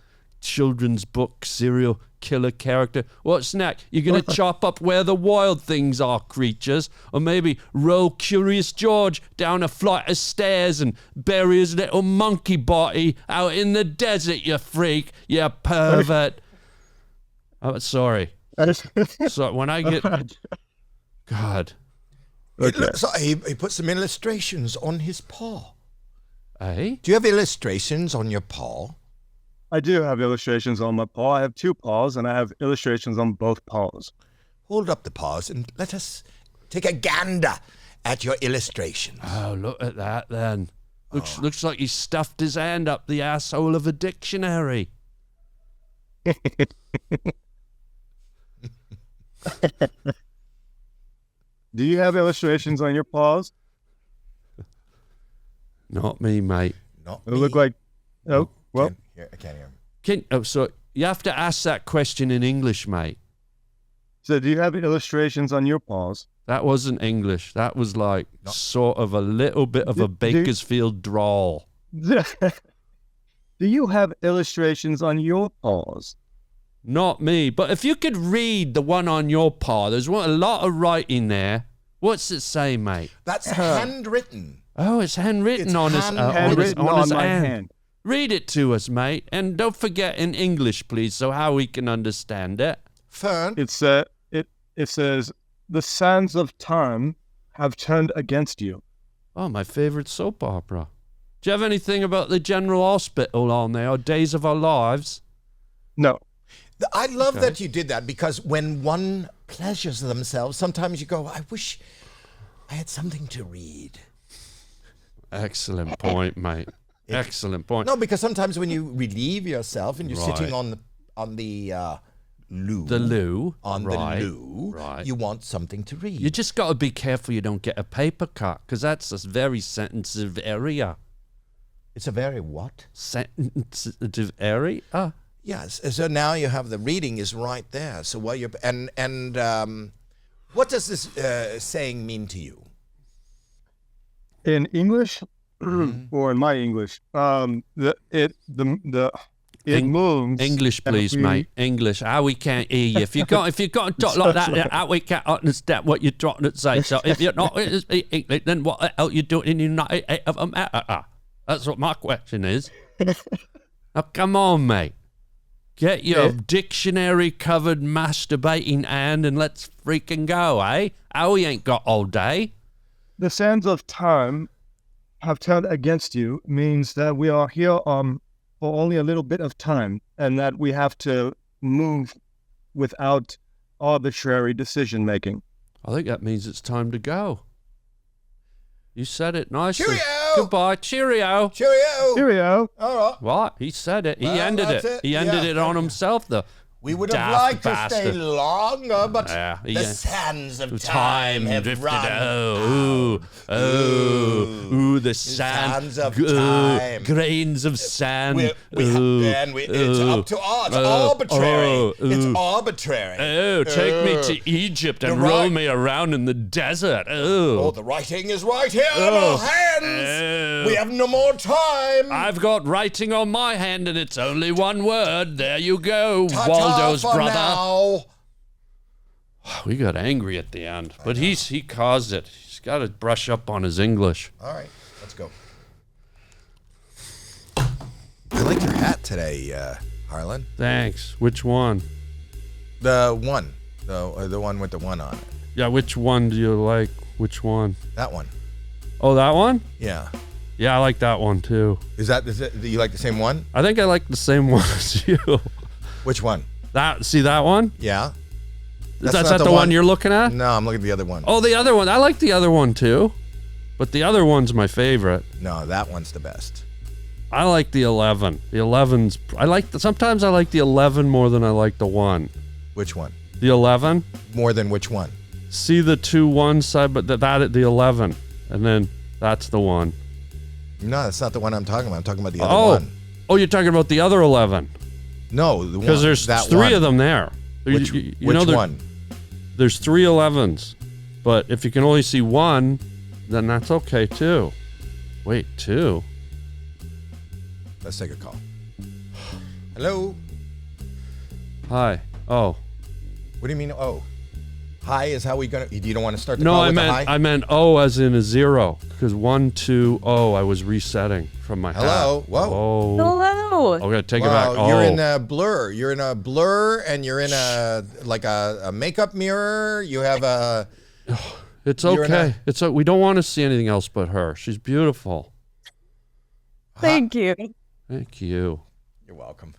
[SPEAKER 4] children's book serial killer character. What's next? You're going to chop up where the wild things are, creatures? Or maybe roll Curious George down a flight of stairs and bury his little monkey body out in the desert, you freak, you pervert. Oh, sorry. So when I get... God.
[SPEAKER 2] It looks like he put some illustrations on his paw.
[SPEAKER 4] Eh?
[SPEAKER 2] Do you have illustrations on your paw?
[SPEAKER 5] I do have illustrations on my paw. I have two paws, and I have illustrations on both paws.
[SPEAKER 2] Hold up the paws and let us take a gander at your illustrations.
[SPEAKER 4] Oh, look at that then. Looks like he stuffed his hand up the asshole of a dictionary.
[SPEAKER 5] Do you have illustrations on your paws?
[SPEAKER 4] Not me, mate.
[SPEAKER 2] Not
[SPEAKER 5] It
[SPEAKER 2] me.
[SPEAKER 5] look like. Oh, well.
[SPEAKER 2] I can't hear him.
[SPEAKER 4] So you have to ask that question in English, mate.
[SPEAKER 5] So, do you have illustrations on your paws?
[SPEAKER 4] That wasn't English. That was like
[SPEAKER 2] No.
[SPEAKER 4] sort of a little bit of a Bakersfield drawl.
[SPEAKER 5] Do you have illustrations on your paws?
[SPEAKER 4] Not me. But if you could read the one on your paw, there's a lot of writing there. What's it say, mate?
[SPEAKER 2] That's handwritten.
[SPEAKER 4] Oh, it's handwritten
[SPEAKER 2] It's
[SPEAKER 4] on his
[SPEAKER 5] Handwritten
[SPEAKER 4] on
[SPEAKER 5] on
[SPEAKER 4] his
[SPEAKER 5] my
[SPEAKER 4] hand.
[SPEAKER 5] hand.
[SPEAKER 4] Read it to us, mate, and don't forget in English, please, so how we can understand it.
[SPEAKER 2] Fern.
[SPEAKER 5] It says, "The sands of time have turned against you."
[SPEAKER 4] Oh, my favorite soap opera. Do you have anything about the General Hospital on there, or Days of Our Lives?
[SPEAKER 5] No.
[SPEAKER 2] I love
[SPEAKER 4] Okay.
[SPEAKER 2] that you did that because when one pleasures themselves, sometimes you go, I wish I had something to read.
[SPEAKER 4] Excellent point, mate. Excellent point.
[SPEAKER 2] No, because sometimes when you relieve yourself and you're
[SPEAKER 4] Right.
[SPEAKER 2] sitting on the loo,
[SPEAKER 4] The loo.
[SPEAKER 2] on
[SPEAKER 4] right,
[SPEAKER 2] the loo,
[SPEAKER 4] right.
[SPEAKER 2] you want something to read.
[SPEAKER 4] You just got to be careful you don't get a paper cut, because that's a very sensitive area.
[SPEAKER 2] It's a very what?
[SPEAKER 4] Sensitive area?
[SPEAKER 2] Yes. So now you have the reading is right there. So while you're and what does this saying mean to you?
[SPEAKER 5] In English
[SPEAKER 2] Mm-hmm.
[SPEAKER 5] or in my English, it moves.
[SPEAKER 4] English, please,
[SPEAKER 5] we-
[SPEAKER 4] mate. English. How we can't hear you. If you got to talk like that, how we can't understand what you're trying to say. So if you're not speaking English, then what the hell you doing in the United States of America? That's what my question is. Now, come on, mate. Get your dictionary-covered masturbating hand and let's freaking go, eh? How we ain't got all day.
[SPEAKER 5] The sands of time have turned against you means that we are here for only a little bit of time, and that we have to move without arbitrary decision making.
[SPEAKER 4] I think that means it's time to go. You said it nicely.
[SPEAKER 2] Cheerio!
[SPEAKER 4] Goodbye. Cheerio.
[SPEAKER 2] Cheerio.
[SPEAKER 5] Cheerio.
[SPEAKER 2] All right.
[SPEAKER 4] What? He said it. He
[SPEAKER 2] Well,
[SPEAKER 4] ended
[SPEAKER 2] that's
[SPEAKER 4] it.
[SPEAKER 2] it.
[SPEAKER 4] He ended
[SPEAKER 2] Yeah.
[SPEAKER 4] it on himself, though.
[SPEAKER 2] We would have
[SPEAKER 4] Daft
[SPEAKER 2] liked
[SPEAKER 4] bastard.
[SPEAKER 2] to stay longer, but
[SPEAKER 4] Yeah,
[SPEAKER 2] the
[SPEAKER 4] yeah.
[SPEAKER 2] sands of time have
[SPEAKER 4] drifted.
[SPEAKER 2] run
[SPEAKER 4] Oh, the sand.
[SPEAKER 2] sands of time.
[SPEAKER 4] Grains of sand.
[SPEAKER 2] it's up to us. It's arbitrary. It's arbitrary.
[SPEAKER 4] Oh, take me to Egypt and
[SPEAKER 2] the
[SPEAKER 4] roll
[SPEAKER 2] right-
[SPEAKER 4] me around in the desert.
[SPEAKER 2] Oh, the writing is right here on our hands. We have no more time.
[SPEAKER 4] I've got writing on my hand and it's only one word. There you go,
[SPEAKER 2] Ta-ta
[SPEAKER 4] Waldo's
[SPEAKER 2] for
[SPEAKER 4] brother.
[SPEAKER 2] now.
[SPEAKER 4] We got angry at the end, but he caused it. He's got to brush up on his English.
[SPEAKER 2] All right, let's go. I like your hat today, Harlan.
[SPEAKER 4] Thanks. Which one?
[SPEAKER 2] The one with the one on it.
[SPEAKER 4] Yeah, which one do you like? Which one?
[SPEAKER 2] That one.
[SPEAKER 4] Oh, that one?
[SPEAKER 2] Yeah.
[SPEAKER 4] Yeah, I like that one too.
[SPEAKER 2] Is it, you like the same one?
[SPEAKER 4] I think I like the same one as you.
[SPEAKER 2] Which one?
[SPEAKER 4] See that one?
[SPEAKER 2] Yeah.
[SPEAKER 4] Is
[SPEAKER 2] That's
[SPEAKER 4] that
[SPEAKER 2] not
[SPEAKER 4] the one you're looking at?
[SPEAKER 2] No, I'm looking at the other one.
[SPEAKER 4] Oh, the other one. I like the other one too. But the other one's my favorite.
[SPEAKER 2] No, that one's the best.
[SPEAKER 4] I like the 11. The 11's sometimes I like the 11 more than I like the 1.
[SPEAKER 2] Which one?
[SPEAKER 4] The 11?
[SPEAKER 2] More than which one?
[SPEAKER 4] See the 2 1 side, but that at the 11. And then that's the 1.
[SPEAKER 2] No, that's not the one I'm talking about. I'm talking about the other
[SPEAKER 4] Oh.
[SPEAKER 2] one.
[SPEAKER 4] Oh, you're talking about the other 11.
[SPEAKER 2] No, the one.
[SPEAKER 4] Because there's
[SPEAKER 2] that
[SPEAKER 4] 3
[SPEAKER 2] one.
[SPEAKER 4] of them there.
[SPEAKER 2] Which,
[SPEAKER 4] You
[SPEAKER 2] which
[SPEAKER 4] know,
[SPEAKER 2] one?
[SPEAKER 4] There's 3 11s. But if you can only see 1, then that's okay too. Wait, 2?
[SPEAKER 2] Let's take a call. Hello?
[SPEAKER 4] Hi. Oh.
[SPEAKER 2] What do you mean, oh? Hi is how we gonna... You don't want to start the
[SPEAKER 4] No,
[SPEAKER 2] call
[SPEAKER 4] I
[SPEAKER 2] with
[SPEAKER 4] meant
[SPEAKER 2] the hi?
[SPEAKER 4] I meant O as in a 0. Because 1, 2, O, I was resetting from my
[SPEAKER 2] Hello?
[SPEAKER 4] hat.
[SPEAKER 2] Whoa.
[SPEAKER 4] Oh.
[SPEAKER 3] Hello.
[SPEAKER 4] Okay, take it
[SPEAKER 2] Wow,
[SPEAKER 4] back. Oh.
[SPEAKER 2] you're in a blur. You're in a blur, and you're in a makeup mirror. You have a...
[SPEAKER 4] It's
[SPEAKER 2] you're in
[SPEAKER 4] okay. We don't want to see anything else but her. She's beautiful.
[SPEAKER 3] Thank you.
[SPEAKER 4] Thank you.
[SPEAKER 2] You're welcome.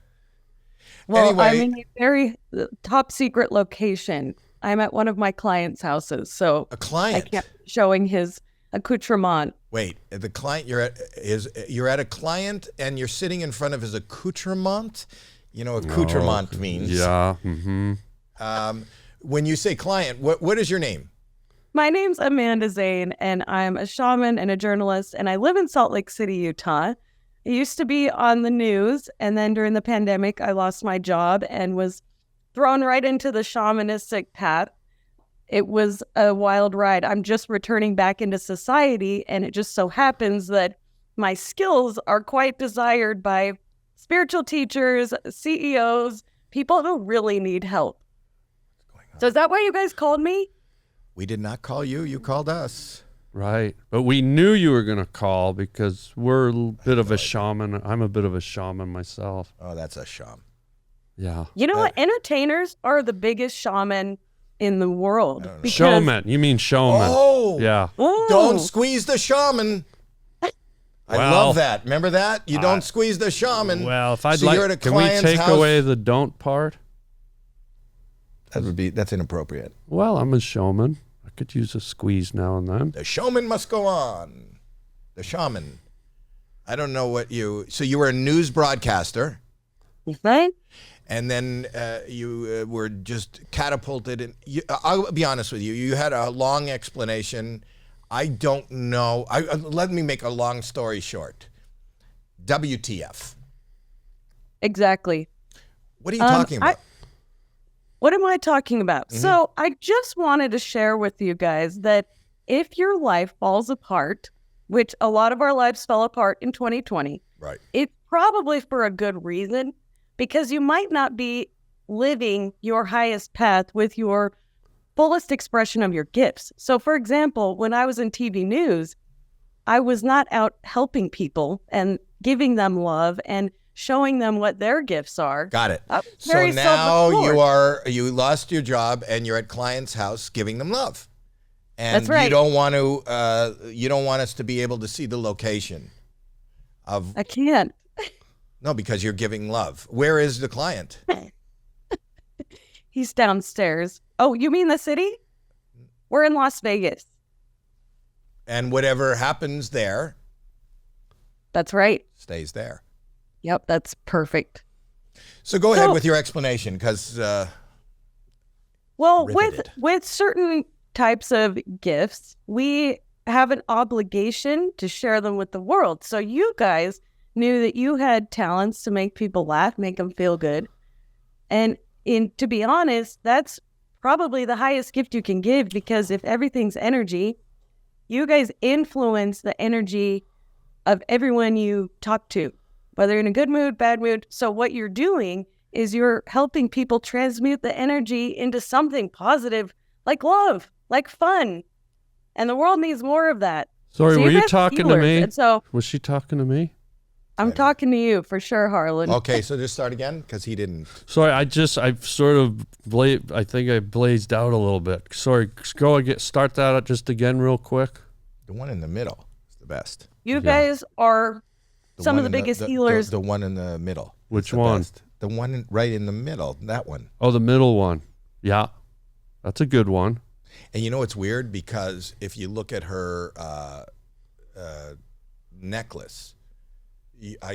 [SPEAKER 3] Well,
[SPEAKER 2] Anyway.
[SPEAKER 3] I'm in a very top secret location. I'm at one of my clients' houses, so
[SPEAKER 2] A
[SPEAKER 3] I
[SPEAKER 2] client.
[SPEAKER 3] can't be showing his accoutrement.
[SPEAKER 2] Wait, the client you're at a client, and you're sitting in front of his accoutrement. You know, accoutrement means.
[SPEAKER 4] Yeah. Mm-hmm.
[SPEAKER 2] When you say client, what is your name?
[SPEAKER 3] My name's Amanda Zane, and I'm a shaman and a journalist, and I live in Salt Lake City, Utah. I used to be on the news, and then during the pandemic, I lost my job and was thrown right into the shamanistic path. It was a wild ride. I'm just returning back into society, and it just so happens that my skills are quite desired by spiritual teachers, CEOs, people who really need help. So is that why you guys called me?
[SPEAKER 2] We did not call you. You called us.
[SPEAKER 4] Right. But we knew you were going to call because we're a bit of a shaman. I'm a bit of a shaman myself.
[SPEAKER 2] Oh, that's a sham.
[SPEAKER 4] Yeah.
[SPEAKER 3] You know what? Entertainers are the biggest shaman in the world. because-
[SPEAKER 4] Showman. You mean showman.
[SPEAKER 2] Oh,
[SPEAKER 4] Yeah.
[SPEAKER 3] Ooh.
[SPEAKER 2] Don't squeeze the shaman. I
[SPEAKER 4] Well,
[SPEAKER 2] love that. Remember that? You don't squeeze the shaman.
[SPEAKER 4] Well, if I'd
[SPEAKER 2] So you're at a
[SPEAKER 4] like, can we
[SPEAKER 2] client's
[SPEAKER 4] take
[SPEAKER 2] house?
[SPEAKER 4] away the don't part?
[SPEAKER 2] That's inappropriate.
[SPEAKER 4] Well, I'm a showman. I could use a squeeze now and then.
[SPEAKER 2] The showman must go on. The shaman. I don't know what so you were a news broadcaster,
[SPEAKER 3] Right?
[SPEAKER 2] and then you were just catapulted. And I'll be honest with you. You had a long explanation. I don't know. Let me make a long story short. WTF?
[SPEAKER 3] Exactly.
[SPEAKER 2] What are you talking about?
[SPEAKER 3] What am I talking about?
[SPEAKER 2] Mm-hmm.
[SPEAKER 3] So I just wanted to share with you guys that if your life falls apart, which a lot of our lives fell apart in 2020.
[SPEAKER 2] Right.
[SPEAKER 3] It's probably for a good reason, because you might not be living your highest path with your fullest expression of your gifts. So, for example, when I was in TV news, I was not out helping people and giving them love and showing them what their gifts are.
[SPEAKER 2] Got it. So
[SPEAKER 3] Very
[SPEAKER 2] now
[SPEAKER 3] self-absorbed.
[SPEAKER 2] you lost your job and you're at client's house giving them love. And
[SPEAKER 3] That's right.
[SPEAKER 2] you don't want us to be able to see the location of
[SPEAKER 3] I can't.
[SPEAKER 2] no, because you're giving love. Where is the client?
[SPEAKER 3] He's downstairs. Oh, you mean the city? We're in Las Vegas.
[SPEAKER 2] And whatever happens there
[SPEAKER 3] That's right.
[SPEAKER 2] stays there.
[SPEAKER 3] Yep, that's perfect.
[SPEAKER 2] So go ahead with your explanation, because
[SPEAKER 3] Well,
[SPEAKER 2] riveted.
[SPEAKER 3] with certain types of gifts, we have an obligation to share them with the world. So you guys knew that you had talents to make people laugh, make them feel good. And to be honest, that's probably the highest gift you can give, because if everything's energy, you guys influence the energy of everyone you talk to, whether in a good mood, bad mood. So what you're doing is you're helping people transmute the energy into something positive, like love, like fun. And the world needs more of that.
[SPEAKER 4] Sorry,
[SPEAKER 3] So
[SPEAKER 4] were you
[SPEAKER 3] guys
[SPEAKER 4] talking to
[SPEAKER 3] healers.
[SPEAKER 4] me?
[SPEAKER 3] And so
[SPEAKER 4] Was she talking to me?
[SPEAKER 3] I'm talking to you for sure, Harlan.
[SPEAKER 2] Okay, so just start again, because he didn't.
[SPEAKER 4] Sorry, I sort of I think I blazed out a little bit. Sorry, start that out just again real quick.
[SPEAKER 2] The one in the middle is the best.
[SPEAKER 3] You guys are some of
[SPEAKER 2] one
[SPEAKER 3] the
[SPEAKER 2] in
[SPEAKER 3] biggest healers.
[SPEAKER 2] The one in the middle.
[SPEAKER 4] Which
[SPEAKER 2] is the
[SPEAKER 4] one?
[SPEAKER 2] best. The one right in the middle. That one.
[SPEAKER 4] Oh, the middle one. Yeah, that's a good one.
[SPEAKER 2] And you know it's weird, because if you look at her necklace,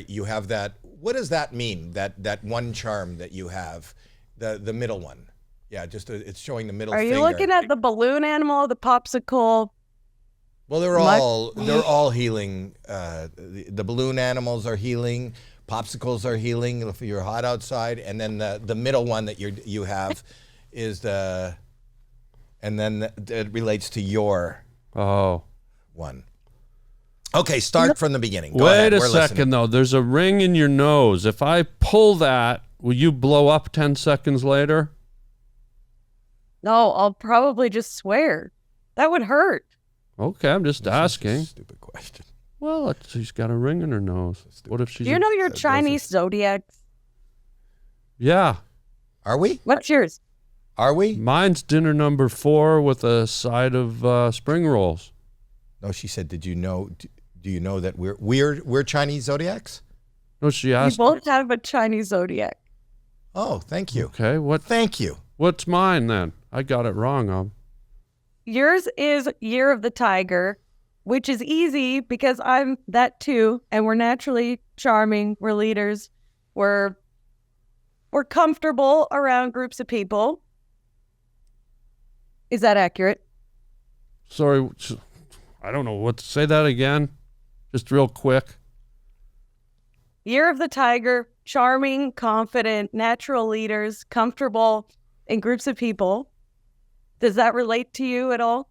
[SPEAKER 2] you have that. What does that mean? That one charm that you have, the middle one. Yeah, it's showing the middle
[SPEAKER 3] Are
[SPEAKER 2] finger.
[SPEAKER 3] you looking at the balloon animal, the popsicle?
[SPEAKER 2] Well, they're all healing. The balloon animals are healing. Popsicles are healing if you're hot outside, and then the middle one that you have is and then it relates to your one. Okay, start from the beginning. Go
[SPEAKER 4] Wait
[SPEAKER 2] ahead.
[SPEAKER 4] a
[SPEAKER 2] We're
[SPEAKER 4] second,
[SPEAKER 2] listening.
[SPEAKER 4] though. There's a ring in your nose. If I pull that, will you blow up 10 seconds later?
[SPEAKER 3] No, I'll probably just swear. That would hurt.
[SPEAKER 4] Okay, I'm just asking.
[SPEAKER 2] Stupid question.
[SPEAKER 4] Well, she's got a ring in her nose. What if she's...
[SPEAKER 3] Do you know your Chinese zodiacs?
[SPEAKER 4] Yeah.
[SPEAKER 2] Are we?
[SPEAKER 3] What's yours?
[SPEAKER 2] Are we?
[SPEAKER 4] Mine's dinner number 4 with a side of spring rolls.
[SPEAKER 2] No, she said. Did you know? Do you know that we're Chinese zodiacs?
[SPEAKER 4] No, she
[SPEAKER 3] We
[SPEAKER 4] asked...
[SPEAKER 3] both have a Chinese zodiac.
[SPEAKER 2] Oh, thank you.
[SPEAKER 4] Okay,
[SPEAKER 2] Thank you.
[SPEAKER 4] what's mine then? I got it wrong.
[SPEAKER 3] Yours is Year of the Tiger, which is easy because I'm that too, and we're naturally charming. We're leaders. We're comfortable around groups of people. Is that accurate?
[SPEAKER 4] Sorry, I don't know what to say that again. Just real quick.
[SPEAKER 3] Year of the Tiger, charming, confident, natural leaders, comfortable in groups of people. Does that relate to you at all?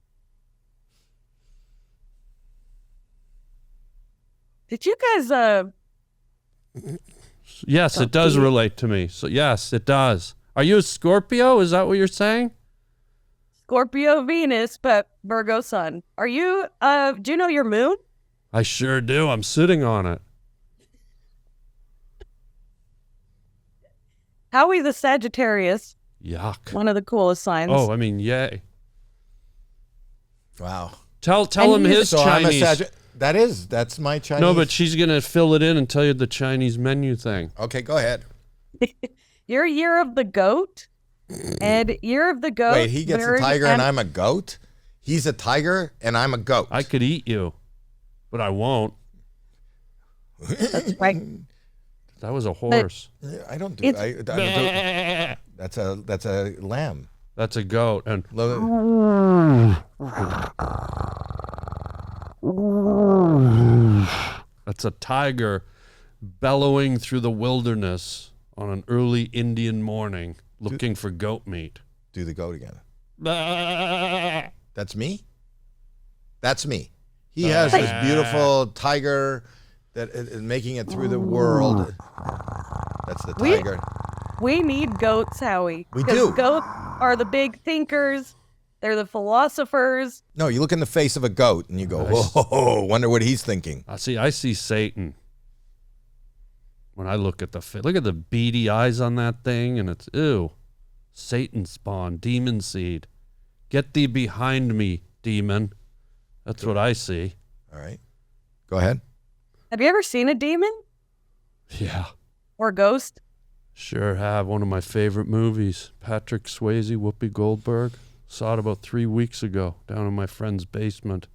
[SPEAKER 3] Did you guys
[SPEAKER 4] Yes, it does relate to me. So yes, it does. Are you a Scorpio? Is that what you're saying?
[SPEAKER 3] Scorpio Venus, but Virgo Sun. Are you do you know your moon?
[SPEAKER 4] I sure do. I'm sitting on it.
[SPEAKER 3] Howie's a Sagittarius,
[SPEAKER 4] Yuck.
[SPEAKER 3] one of the coolest signs.
[SPEAKER 4] Oh, I mean, yay.
[SPEAKER 2] Wow.
[SPEAKER 4] Tell him
[SPEAKER 3] he's-
[SPEAKER 4] his
[SPEAKER 2] So
[SPEAKER 4] Chinese.
[SPEAKER 2] I'm a that's my Chinese.
[SPEAKER 4] No, but she's gonna fill it in and tell you the Chinese menu thing.
[SPEAKER 2] Okay, go ahead.
[SPEAKER 3] You're Year of the Goat, and Year of the Goat.
[SPEAKER 2] Wait, he gets a
[SPEAKER 3] very
[SPEAKER 2] tiger and I'm a goat? He's a tiger and I'm a goat.
[SPEAKER 4] I could eat you, but I won't.
[SPEAKER 3] That's right.
[SPEAKER 4] That was a horse.
[SPEAKER 2] I don't do I don't do, that's a lamb.
[SPEAKER 4] That's a goat. And that's a tiger bellowing through the wilderness on an early Indian morning looking for goat meat.
[SPEAKER 2] Do the goat again. That's me? That's me. He has this beautiful tiger that is making it through the world. That's the tiger.
[SPEAKER 3] We need goats, Howie.
[SPEAKER 2] We
[SPEAKER 3] 'Cause
[SPEAKER 2] do.
[SPEAKER 3] Goats are the big thinkers. They're the philosophers.
[SPEAKER 2] No, you look in the face of a goat and you go, whoa, wonder what he's thinking.
[SPEAKER 4] I see Satan. When I look at look at the beady eyes on that thing, and it's ew. Satan spawn, demon seed. Get thee behind me, demon. That's what I see.
[SPEAKER 2] All right. Go ahead.
[SPEAKER 3] Have you ever seen a demon
[SPEAKER 4] Yeah.
[SPEAKER 3] or a ghost?
[SPEAKER 4] Sure have. One of my favorite movies. Patrick Swayze, Whoopi Goldberg. Saw it about 3 weeks ago down in my friend's basement.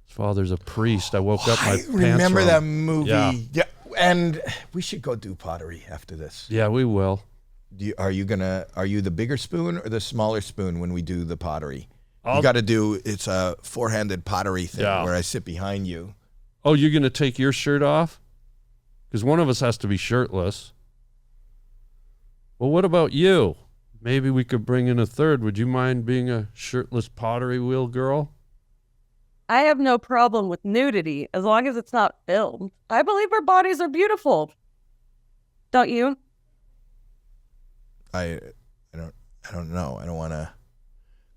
[SPEAKER 4] His father's a priest. I woke up, my
[SPEAKER 2] I
[SPEAKER 4] pants
[SPEAKER 2] remember
[SPEAKER 4] were
[SPEAKER 2] that
[SPEAKER 4] on.
[SPEAKER 2] movie.
[SPEAKER 4] Yeah.
[SPEAKER 2] Yeah. And we should go do pottery after this.
[SPEAKER 4] Yeah, we will.
[SPEAKER 2] Are you the bigger spoon or the smaller spoon when we do the pottery?
[SPEAKER 4] I'll-
[SPEAKER 2] You got to do, it's a four-handed pottery thing
[SPEAKER 4] Yeah.
[SPEAKER 2] where I sit behind you.
[SPEAKER 4] Oh, you're going to take your shirt off? Because one of us has to be shirtless. Well, what about you? Maybe we could bring in a third. Would you mind being a shirtless pottery wheel girl?
[SPEAKER 3] I have no problem with nudity as long as it's not filmed. I believe our bodies are beautiful. Don't you?
[SPEAKER 2] I don't know. I don't want to.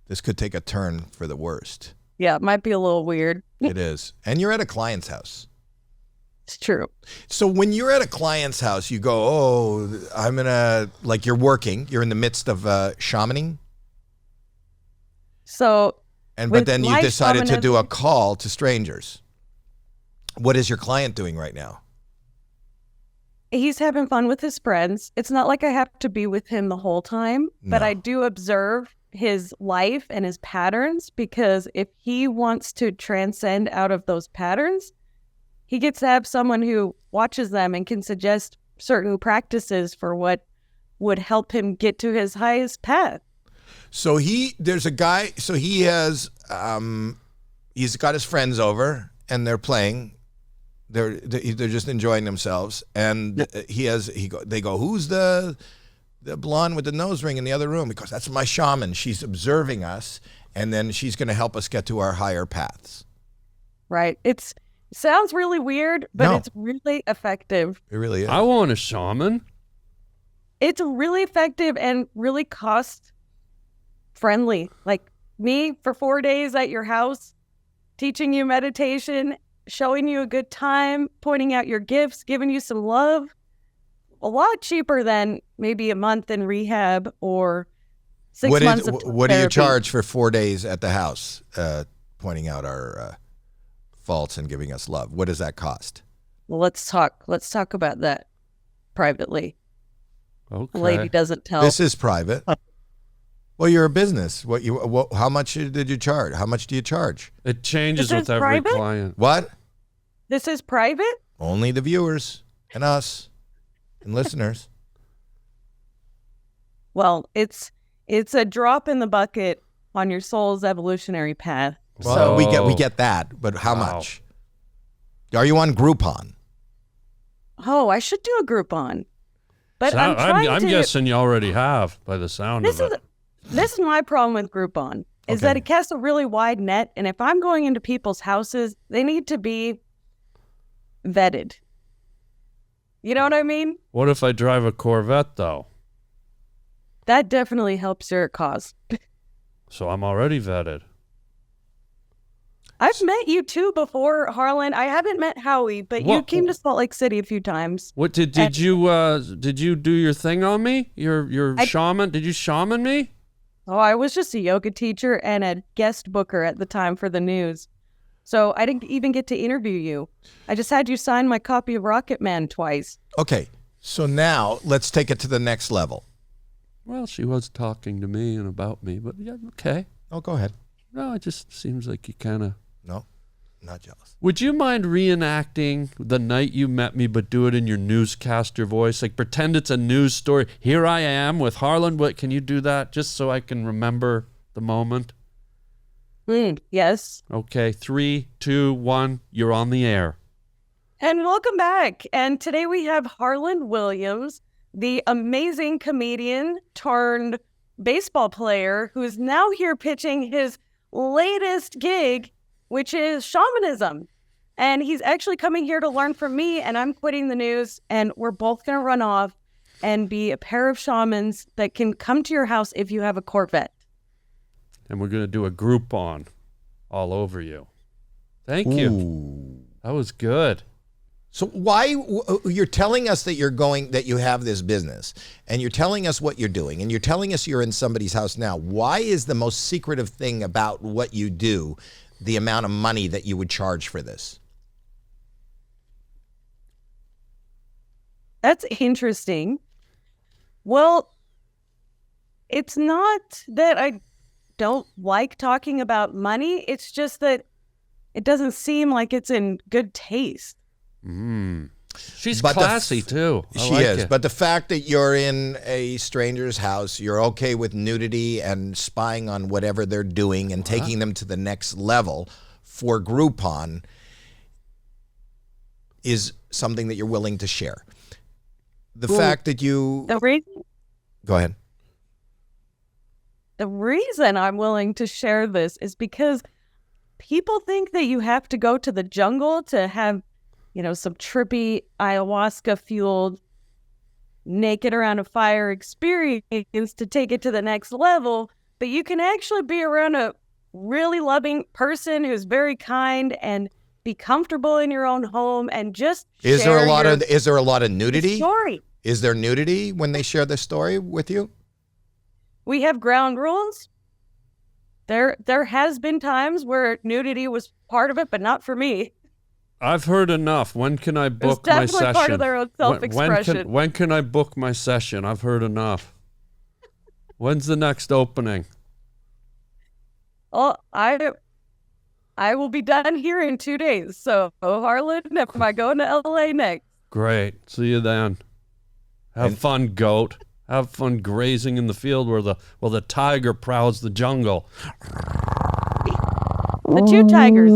[SPEAKER 2] This could take a turn for the worst.
[SPEAKER 3] Yeah, it might be a little weird.
[SPEAKER 2] It is. And you're at a client's house.
[SPEAKER 3] It's true.
[SPEAKER 2] So when you're at a client's house, you go, oh, I'm going to, like you're working. You're in the midst of shamaning.
[SPEAKER 3] So
[SPEAKER 2] But
[SPEAKER 3] with
[SPEAKER 2] then you
[SPEAKER 3] live
[SPEAKER 2] decided to do a
[SPEAKER 3] shamanism-
[SPEAKER 2] call to strangers. What is your client doing right now?
[SPEAKER 3] he's having fun with his friends. It's not like I have to be with him the whole time, but
[SPEAKER 2] No.
[SPEAKER 3] I do observe his life and his patterns, because if he wants to transcend out of those patterns, he gets to have someone who watches them and can suggest certain practices for what would help him get to his highest path.
[SPEAKER 2] So there's a guy, so he has, he's got his friends over and they're playing. They're just enjoying themselves. And they go, who's the blonde with the nose ring in the other room? Because that's my shaman. She's observing us, and then she's going to help us get to our higher paths.
[SPEAKER 3] Right? It sounds really weird, but
[SPEAKER 2] No.
[SPEAKER 3] it's really effective.
[SPEAKER 2] It really is.
[SPEAKER 4] I want a shaman.
[SPEAKER 3] It's really effective and really cost friendly. Like me for 4 days at your house, teaching you meditation, showing you a good time, pointing out your gifts, giving you some love. A lot cheaper than maybe a month in rehab or 6 months of
[SPEAKER 2] what do you
[SPEAKER 3] therapy.
[SPEAKER 2] charge for 4 days at the house, pointing out our faults and giving us love? What does that cost?
[SPEAKER 3] Well, let's talk about that privately.
[SPEAKER 4] Okay.
[SPEAKER 3] The lady doesn't tell.
[SPEAKER 2] This is private. Well, you're a business. How much did you charge? How much do you charge?
[SPEAKER 4] It changes
[SPEAKER 3] This
[SPEAKER 4] with
[SPEAKER 3] is
[SPEAKER 4] every
[SPEAKER 3] private?
[SPEAKER 4] client.
[SPEAKER 2] What?
[SPEAKER 3] This is private?
[SPEAKER 2] Only the viewers and us and listeners.
[SPEAKER 3] Well, it's a drop in the bucket on your soul's evolutionary path.
[SPEAKER 2] Well,
[SPEAKER 4] So-
[SPEAKER 2] we get that, but how
[SPEAKER 4] Wow.
[SPEAKER 2] much? Are you on Groupon?
[SPEAKER 3] Oh, I should do a Groupon. But
[SPEAKER 4] So
[SPEAKER 3] I'm trying
[SPEAKER 4] I'm
[SPEAKER 3] to
[SPEAKER 4] guessing you already have by the sound
[SPEAKER 3] This
[SPEAKER 4] of it.
[SPEAKER 3] is my problem with Groupon is
[SPEAKER 2] Okay.
[SPEAKER 3] that it casts a really wide net, and if I'm going into people's houses, they need to be vetted. You know what I mean?
[SPEAKER 4] What if I drive a Corvette, though?
[SPEAKER 3] That definitely helps your cause.
[SPEAKER 4] So I'm already vetted.
[SPEAKER 3] I've met you too before, Harlan. I haven't met Howie, but you
[SPEAKER 4] What-
[SPEAKER 3] came to Salt Lake City a few times.
[SPEAKER 4] What did you do your thing on me? Your shaman? Did you shaman me?
[SPEAKER 3] Oh, I was just a yoga teacher and a guest booker at the time for the news. So I didn't even get to interview you. I just had you sign my copy of Rocket Man twice.
[SPEAKER 2] Okay, so now let's take it to the next level.
[SPEAKER 4] Well, she was talking to me and about me, but yeah, okay.
[SPEAKER 2] Oh, go ahead.
[SPEAKER 4] No, it just seems like you kind of.
[SPEAKER 2] No, not jealous.
[SPEAKER 4] Would you mind reenacting the night you met me, but do it in your newscaster voice? Like pretend it's a news story. Here I am with Harlan. What can you do that just so I can remember the moment?
[SPEAKER 3] Yes.
[SPEAKER 4] Okay, 3, 2, 1. You're on the air.
[SPEAKER 3] And welcome back. And today we have Harlan Williams, the amazing comedian turned baseball player who is now here pitching his latest gig which is shamanism. And he's actually coming here to learn from me, and I'm quitting the news, and we're both going to run off and be a pair of shamans that can come to your house if you have a Corvette.
[SPEAKER 4] And we're going to do a Groupon all over you. Thank you.
[SPEAKER 2] Ooh.
[SPEAKER 4] That was good.
[SPEAKER 2] So why you're telling us that that you have this business, and you're telling us what you're doing, and you're telling us you're in somebody's house now. Why is the most secretive thing about what you do the amount of money that you would charge for this?
[SPEAKER 3] That's interesting. Well, it's not that I don't like talking about money. It's just that it doesn't seem like it's in good taste.
[SPEAKER 4] She's
[SPEAKER 2] But
[SPEAKER 4] classy too.
[SPEAKER 2] She
[SPEAKER 4] like
[SPEAKER 2] is.
[SPEAKER 4] it.
[SPEAKER 2] But the fact that you're in a stranger's house, you're okay with nudity and spying on whatever they're doing and taking them to the next level for Groupon is something that you're willing to share. The fact that you... Go ahead.
[SPEAKER 3] The reason I'm willing to share this is because people think that you have to go to the jungle to have, some trippy ayahuasca-fueled naked around a fire experience to take it to the next level. But you can actually be around a really loving person who's very kind and be comfortable in your own home and just
[SPEAKER 2] Is there a lot of nudity?
[SPEAKER 3] Story.
[SPEAKER 2] Is there nudity when they share the story with you?
[SPEAKER 3] We have ground rules. There has been times where nudity was part of it, but not for me.
[SPEAKER 4] I've heard enough. When can I book my
[SPEAKER 3] definitely
[SPEAKER 4] session?
[SPEAKER 3] part of their own self-expression.
[SPEAKER 4] When can I book my session? I've heard enough. When's the next opening?
[SPEAKER 3] Oh, I will be done here in 2 days. So, Harlan, am I going to LA next?
[SPEAKER 4] Great. See you then. Have fun, goat. Have fun grazing in the field where the tiger prowls the jungle.
[SPEAKER 3] The two tigers.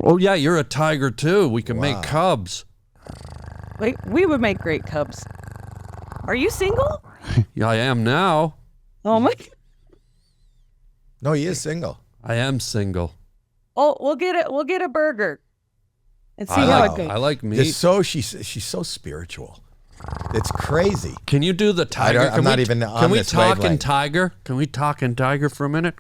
[SPEAKER 4] Oh yeah, you're a tiger too. We can make cubs.
[SPEAKER 3] Wait, we would make great cubs. Are you single?
[SPEAKER 4] Yeah, I am now.
[SPEAKER 3] Oh my.
[SPEAKER 2] No, he is single.
[SPEAKER 4] I am single.
[SPEAKER 3] Oh, we'll get a burger and see how it goes.
[SPEAKER 4] I like meat.
[SPEAKER 2] She's so spiritual. It's crazy.
[SPEAKER 4] Can you do the tiger?
[SPEAKER 2] I'm not even on
[SPEAKER 4] Can we
[SPEAKER 2] this
[SPEAKER 4] talk in
[SPEAKER 2] wavelength.
[SPEAKER 4] tiger? Can we talk in tiger for a minute?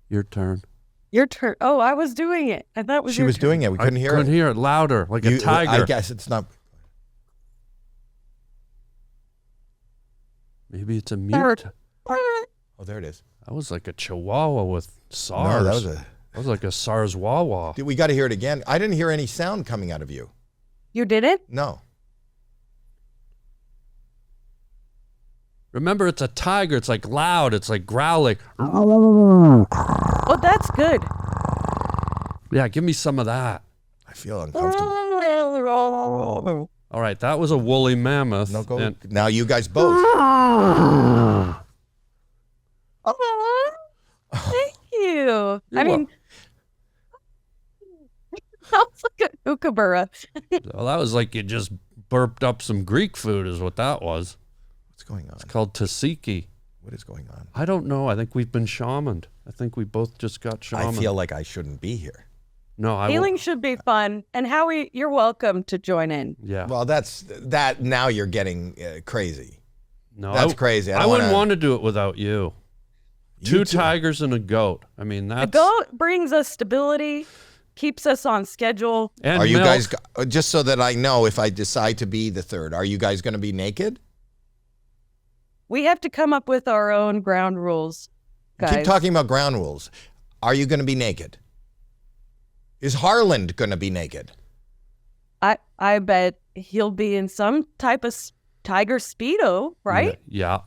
[SPEAKER 4] Your turn.
[SPEAKER 3] Your turn. Oh, I was doing it. I thought it was
[SPEAKER 2] She
[SPEAKER 3] your
[SPEAKER 2] was
[SPEAKER 3] turn.
[SPEAKER 2] doing it. We couldn't hear
[SPEAKER 4] Couldn't
[SPEAKER 2] it.
[SPEAKER 4] hear it louder, like a tiger.
[SPEAKER 2] I guess it's not.
[SPEAKER 4] Maybe it's a mute.
[SPEAKER 2] Oh, there it is.
[SPEAKER 4] That was like a chihuahua with SARS.
[SPEAKER 2] No,
[SPEAKER 4] That was like a SARS wawa.
[SPEAKER 2] We got to hear it again. I didn't hear any sound coming out of you.
[SPEAKER 3] You did it?
[SPEAKER 2] No.
[SPEAKER 4] Remember, it's a tiger. It's like loud. It's like growling.
[SPEAKER 3] Oh, that's good.
[SPEAKER 4] Yeah, give me some of that.
[SPEAKER 2] I feel uncomfortable.
[SPEAKER 4] All right, that was a woolly mammoth.
[SPEAKER 2] No, go.
[SPEAKER 4] and-
[SPEAKER 2] Now you guys both.
[SPEAKER 3] Thank you. I mean, sounds like a kookaburra.
[SPEAKER 4] Well, that was like you just burped up some Greek food is what that was.
[SPEAKER 2] What's going on?
[SPEAKER 4] It's called tzatziki.
[SPEAKER 2] What is going on?
[SPEAKER 4] I don't know. I think we've been shamaned. I think we both just got shamaned.
[SPEAKER 2] I feel like I shouldn't be here.
[SPEAKER 4] No, I
[SPEAKER 3] Healing should be fun. And Howie, you're welcome to join in.
[SPEAKER 4] Yeah.
[SPEAKER 2] Well, that. Now you're getting crazy.
[SPEAKER 4] No,
[SPEAKER 2] That's crazy.
[SPEAKER 4] I wouldn't want to do it without you. Two
[SPEAKER 2] too.
[SPEAKER 4] tigers and a goat. I mean,
[SPEAKER 3] A
[SPEAKER 4] that's...
[SPEAKER 3] goat brings us stability, keeps us on schedule.
[SPEAKER 4] And
[SPEAKER 2] Are you
[SPEAKER 4] milk.
[SPEAKER 2] guys, just so that I know if I decide to be the third, are you guys going to be naked?
[SPEAKER 3] We have to come up with our own ground rules, guys.
[SPEAKER 2] Keep talking about ground rules. Are you going to be naked? Is Harland going to be naked?
[SPEAKER 3] I bet he'll be in some type of tiger Speedo, right?
[SPEAKER 4] Yeah.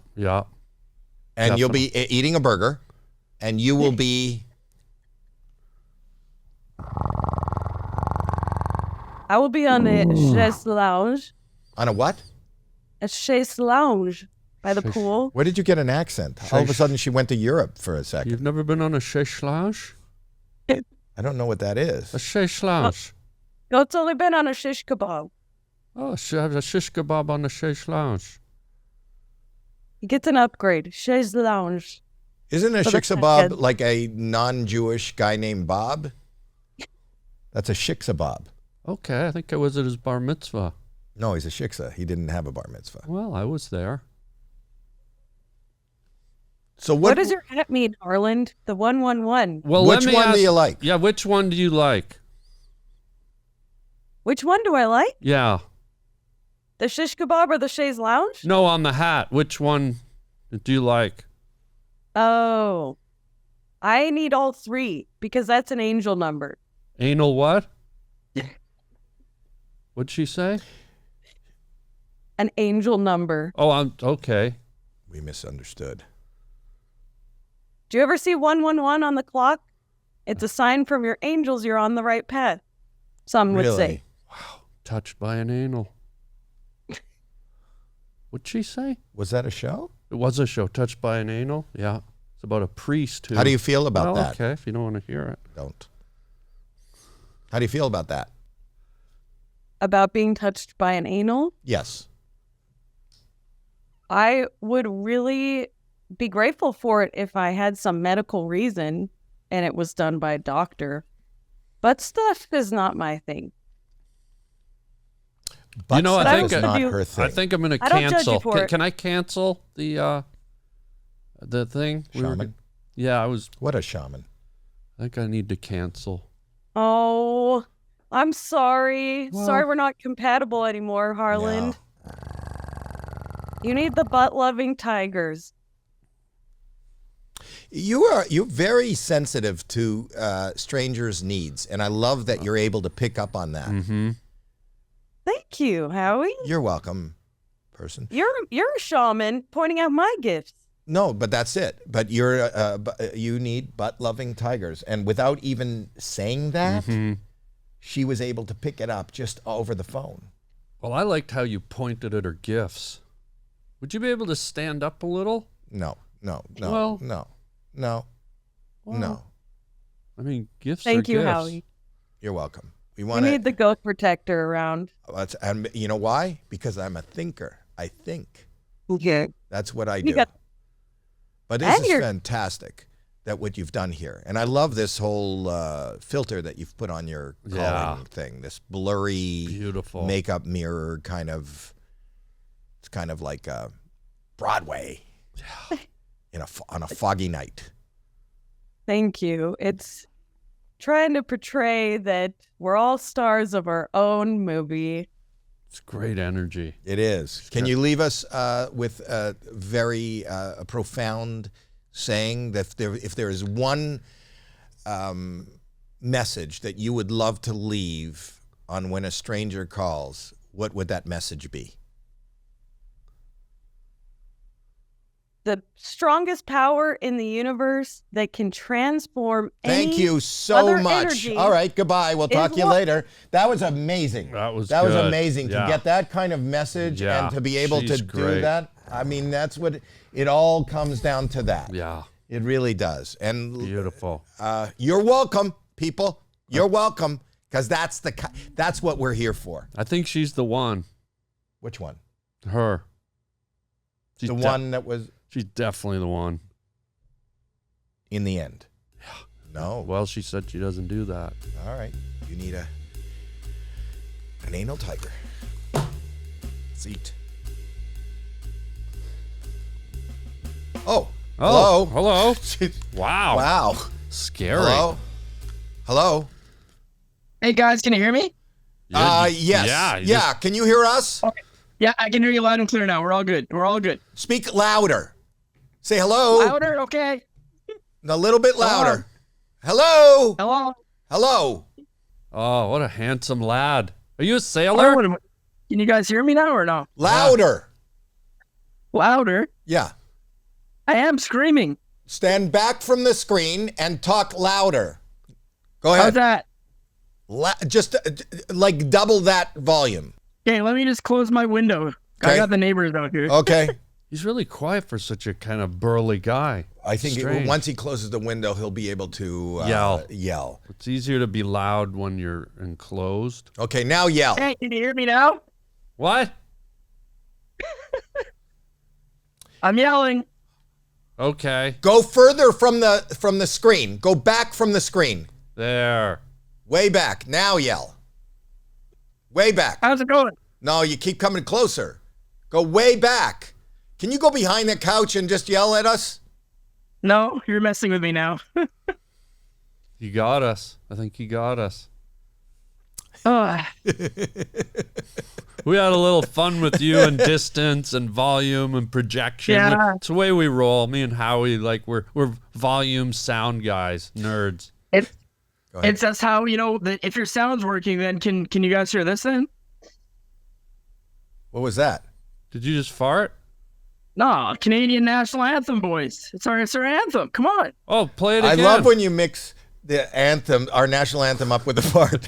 [SPEAKER 2] And you'll be eating a burger, and you will be...
[SPEAKER 3] I will be on the chaise lounge.
[SPEAKER 2] On a what?
[SPEAKER 3] A chaise lounge by the pool.
[SPEAKER 2] Where did you get an accent? All of a sudden she went to Europe for a second.
[SPEAKER 4] You've never been on a shish lounge?
[SPEAKER 2] I don't know what that is.
[SPEAKER 4] A shish lounge.
[SPEAKER 3] Goat's only been on a shish kebab.
[SPEAKER 4] Oh, have a shish kebab on the shish lounge.
[SPEAKER 3] He gets an upgrade. Chaise lounge.
[SPEAKER 2] Isn't a
[SPEAKER 3] So the
[SPEAKER 2] shiksabob
[SPEAKER 3] head-
[SPEAKER 2] like a non-Jewish guy named Bob? That's a shiksabob.
[SPEAKER 4] Okay, I think I was at his bar mitzvah.
[SPEAKER 2] No, he's a shiksa. He didn't have a bar mitzvah.
[SPEAKER 4] Well, I was there.
[SPEAKER 2] So
[SPEAKER 3] What does your hat mean, Harland? The 111.
[SPEAKER 4] Well,
[SPEAKER 2] Which
[SPEAKER 4] let me
[SPEAKER 2] one do
[SPEAKER 4] ask-
[SPEAKER 2] you like?
[SPEAKER 4] Yeah, which one do you like?
[SPEAKER 3] Which one do I like?
[SPEAKER 4] Yeah.
[SPEAKER 3] The shish kebab or the chaise lounge?
[SPEAKER 4] No, on the hat. Which one do you like?
[SPEAKER 3] Oh, I need all three because that's an angel number.
[SPEAKER 4] Anal what?
[SPEAKER 1] Yeah.
[SPEAKER 4] What'd she say?
[SPEAKER 3] An angel number.
[SPEAKER 4] Oh, I'm okay.
[SPEAKER 2] We misunderstood.
[SPEAKER 3] Do you ever see 111 on the clock? It's a sign from your angels you're on the right path. Some would
[SPEAKER 2] Really?
[SPEAKER 3] say.
[SPEAKER 4] Touched by an anal. What'd she say?
[SPEAKER 2] Was that a show?
[SPEAKER 4] It was a show, Touched by an Anal. Yeah. It's about a priest who...
[SPEAKER 2] How do you feel about
[SPEAKER 4] Well,
[SPEAKER 2] that?
[SPEAKER 4] okay, if you don't want to hear it.
[SPEAKER 2] Don't. How do you feel about that?
[SPEAKER 3] About being touched by an anal?
[SPEAKER 2] Yes.
[SPEAKER 3] I would really be grateful for it if I had some medical reason and it was done by a doctor. Butt stuff is not my thing.
[SPEAKER 2] But
[SPEAKER 4] You know, I
[SPEAKER 2] stuff
[SPEAKER 4] think-
[SPEAKER 2] is not
[SPEAKER 3] I
[SPEAKER 2] her thing.
[SPEAKER 4] I think I'm going to
[SPEAKER 3] I don't judge you
[SPEAKER 4] cancel.
[SPEAKER 3] for it.
[SPEAKER 4] Can I cancel the thing?
[SPEAKER 2] Shaman?
[SPEAKER 4] Yeah, I was...
[SPEAKER 2] What a shaman.
[SPEAKER 4] I think I need to cancel.
[SPEAKER 3] Oh, I'm sorry.
[SPEAKER 4] Well-
[SPEAKER 3] Sorry we're not compatible anymore, Harland.
[SPEAKER 2] No.
[SPEAKER 3] You need the butt-loving tigers.
[SPEAKER 2] You're very sensitive to strangers' needs, and I love that you're able to pick up on that.
[SPEAKER 4] Mm-hmm.
[SPEAKER 3] Thank you, Howie.
[SPEAKER 2] You're welcome, person.
[SPEAKER 3] You're a shaman pointing out my gifts.
[SPEAKER 2] No, but that's it. But you need butt-loving tigers, and without even saying that,
[SPEAKER 4] Mm-hmm.
[SPEAKER 2] she was able to pick it up just over the phone.
[SPEAKER 4] Well, I liked how you pointed at her gifts. Would you be able to stand up a little?
[SPEAKER 2] No, no, no,
[SPEAKER 4] Well-
[SPEAKER 2] no, no,
[SPEAKER 4] Well,
[SPEAKER 2] no.
[SPEAKER 4] I mean, gifts
[SPEAKER 3] Thank
[SPEAKER 4] are
[SPEAKER 3] you,
[SPEAKER 4] gifts.
[SPEAKER 3] Howie.
[SPEAKER 2] You're welcome. We
[SPEAKER 3] We
[SPEAKER 2] want
[SPEAKER 3] need the goat protector around.
[SPEAKER 2] and you know why? Because I'm a thinker. I think.
[SPEAKER 3] Okay.
[SPEAKER 2] That's what I
[SPEAKER 3] You
[SPEAKER 2] do.
[SPEAKER 3] got-
[SPEAKER 2] But this
[SPEAKER 3] And
[SPEAKER 2] is
[SPEAKER 3] you're-
[SPEAKER 2] fantastic that what you've done here. And I love this whole filter that you've put on your calling
[SPEAKER 4] Yeah.
[SPEAKER 2] thing, this blurry
[SPEAKER 4] Beautiful.
[SPEAKER 2] makeup mirror kind of, it's kind of like Broadway on a foggy night.
[SPEAKER 3] Thank you. It's trying to portray that we're all stars of our own movie.
[SPEAKER 4] It's great energy.
[SPEAKER 2] It is. Can you leave us with a very profound saying that if there is one message that you would love to leave on When a Stranger Calls, what would that message be?
[SPEAKER 3] The strongest power in the universe that can transform
[SPEAKER 2] Thank
[SPEAKER 3] any
[SPEAKER 2] you so
[SPEAKER 3] other
[SPEAKER 2] much.
[SPEAKER 3] energy
[SPEAKER 2] All right, goodbye. We'll talk to you
[SPEAKER 3] what-
[SPEAKER 2] later. That was amazing.
[SPEAKER 4] That was
[SPEAKER 2] was
[SPEAKER 4] good.
[SPEAKER 2] amazing to
[SPEAKER 4] Yeah.
[SPEAKER 2] get that kind of message
[SPEAKER 4] Yeah,
[SPEAKER 2] and to be able to
[SPEAKER 4] she's
[SPEAKER 2] do
[SPEAKER 4] great.
[SPEAKER 2] that. I mean, that's what it all comes down to. That.
[SPEAKER 4] Yeah.
[SPEAKER 2] It really does. And
[SPEAKER 4] Beautiful.
[SPEAKER 2] you're welcome, people. You're welcome, because that's what we're here for.
[SPEAKER 4] I think she's the one.
[SPEAKER 2] Which one?
[SPEAKER 4] Her. She's
[SPEAKER 2] The one that was
[SPEAKER 4] She's definitely the one.
[SPEAKER 2] in the end. No.
[SPEAKER 4] Well, she said she doesn't do that.
[SPEAKER 2] All right. You need an anal tiger. Let's eat. Oh.
[SPEAKER 4] Oh,
[SPEAKER 2] Hello.
[SPEAKER 4] hello. Wow.
[SPEAKER 2] Wow.
[SPEAKER 4] Scary.
[SPEAKER 2] Hello. Hello.
[SPEAKER 1] Hey guys, can you hear me?
[SPEAKER 2] Yes.
[SPEAKER 4] Yeah. you
[SPEAKER 2] Yeah. Can you hear us?
[SPEAKER 1] Yeah, I can hear you loud and clear now. We're all good. We're all good.
[SPEAKER 2] Speak louder. Say hello.
[SPEAKER 1] Louder, okay.
[SPEAKER 2] A little bit louder. Hello.
[SPEAKER 1] Hello.
[SPEAKER 2] Hello.
[SPEAKER 4] Oh, what a handsome lad. Are you a
[SPEAKER 1] I
[SPEAKER 4] sailor?
[SPEAKER 1] don't wanna- Can you guys hear me now or no?
[SPEAKER 2] Louder.
[SPEAKER 1] Louder.
[SPEAKER 2] Yeah.
[SPEAKER 1] I am screaming.
[SPEAKER 2] Stand back from the screen and talk louder. Go
[SPEAKER 1] How's
[SPEAKER 2] ahead.
[SPEAKER 1] that?
[SPEAKER 2] Just like double that volume.
[SPEAKER 1] Okay, let me just close my window.
[SPEAKER 2] Okay.
[SPEAKER 1] I got the neighbors out here.
[SPEAKER 2] Okay.
[SPEAKER 4] He's really quiet for such a kind of burly guy.
[SPEAKER 2] I think
[SPEAKER 4] Strange.
[SPEAKER 2] once he closes the window, he'll be able to yell.
[SPEAKER 4] It's easier to be loud when you're enclosed.
[SPEAKER 2] Okay, now yell.
[SPEAKER 1] Hey, can you hear me now?
[SPEAKER 4] What?
[SPEAKER 1] I'm yelling.
[SPEAKER 4] Okay.
[SPEAKER 2] Go further from the screen. Go back from the screen.
[SPEAKER 4] There.
[SPEAKER 2] Way back. Now yell. Way back.
[SPEAKER 1] How's it going?
[SPEAKER 2] No, you keep coming closer. Go way back. Can you go behind the couch and just yell at us?
[SPEAKER 1] No, you're messing with me now.
[SPEAKER 4] You got us. I think you got us.
[SPEAKER 1] Oh,
[SPEAKER 4] We had a little fun with you and distance and volume and projection.
[SPEAKER 1] Yeah.
[SPEAKER 4] It's the way we roll. Me and Howie, like we're volume sound guys, nerds.
[SPEAKER 2] Go ahead.
[SPEAKER 1] it's just how, that if your sound's working, then can you guys hear this then?
[SPEAKER 2] What was that?
[SPEAKER 4] Did you just fart?
[SPEAKER 1] No, Canadian national anthem, boys. It's our anthem. Come on.
[SPEAKER 4] Oh, play it
[SPEAKER 2] I
[SPEAKER 4] again.
[SPEAKER 2] love when you mix the anthem, our national anthem, up with the fart.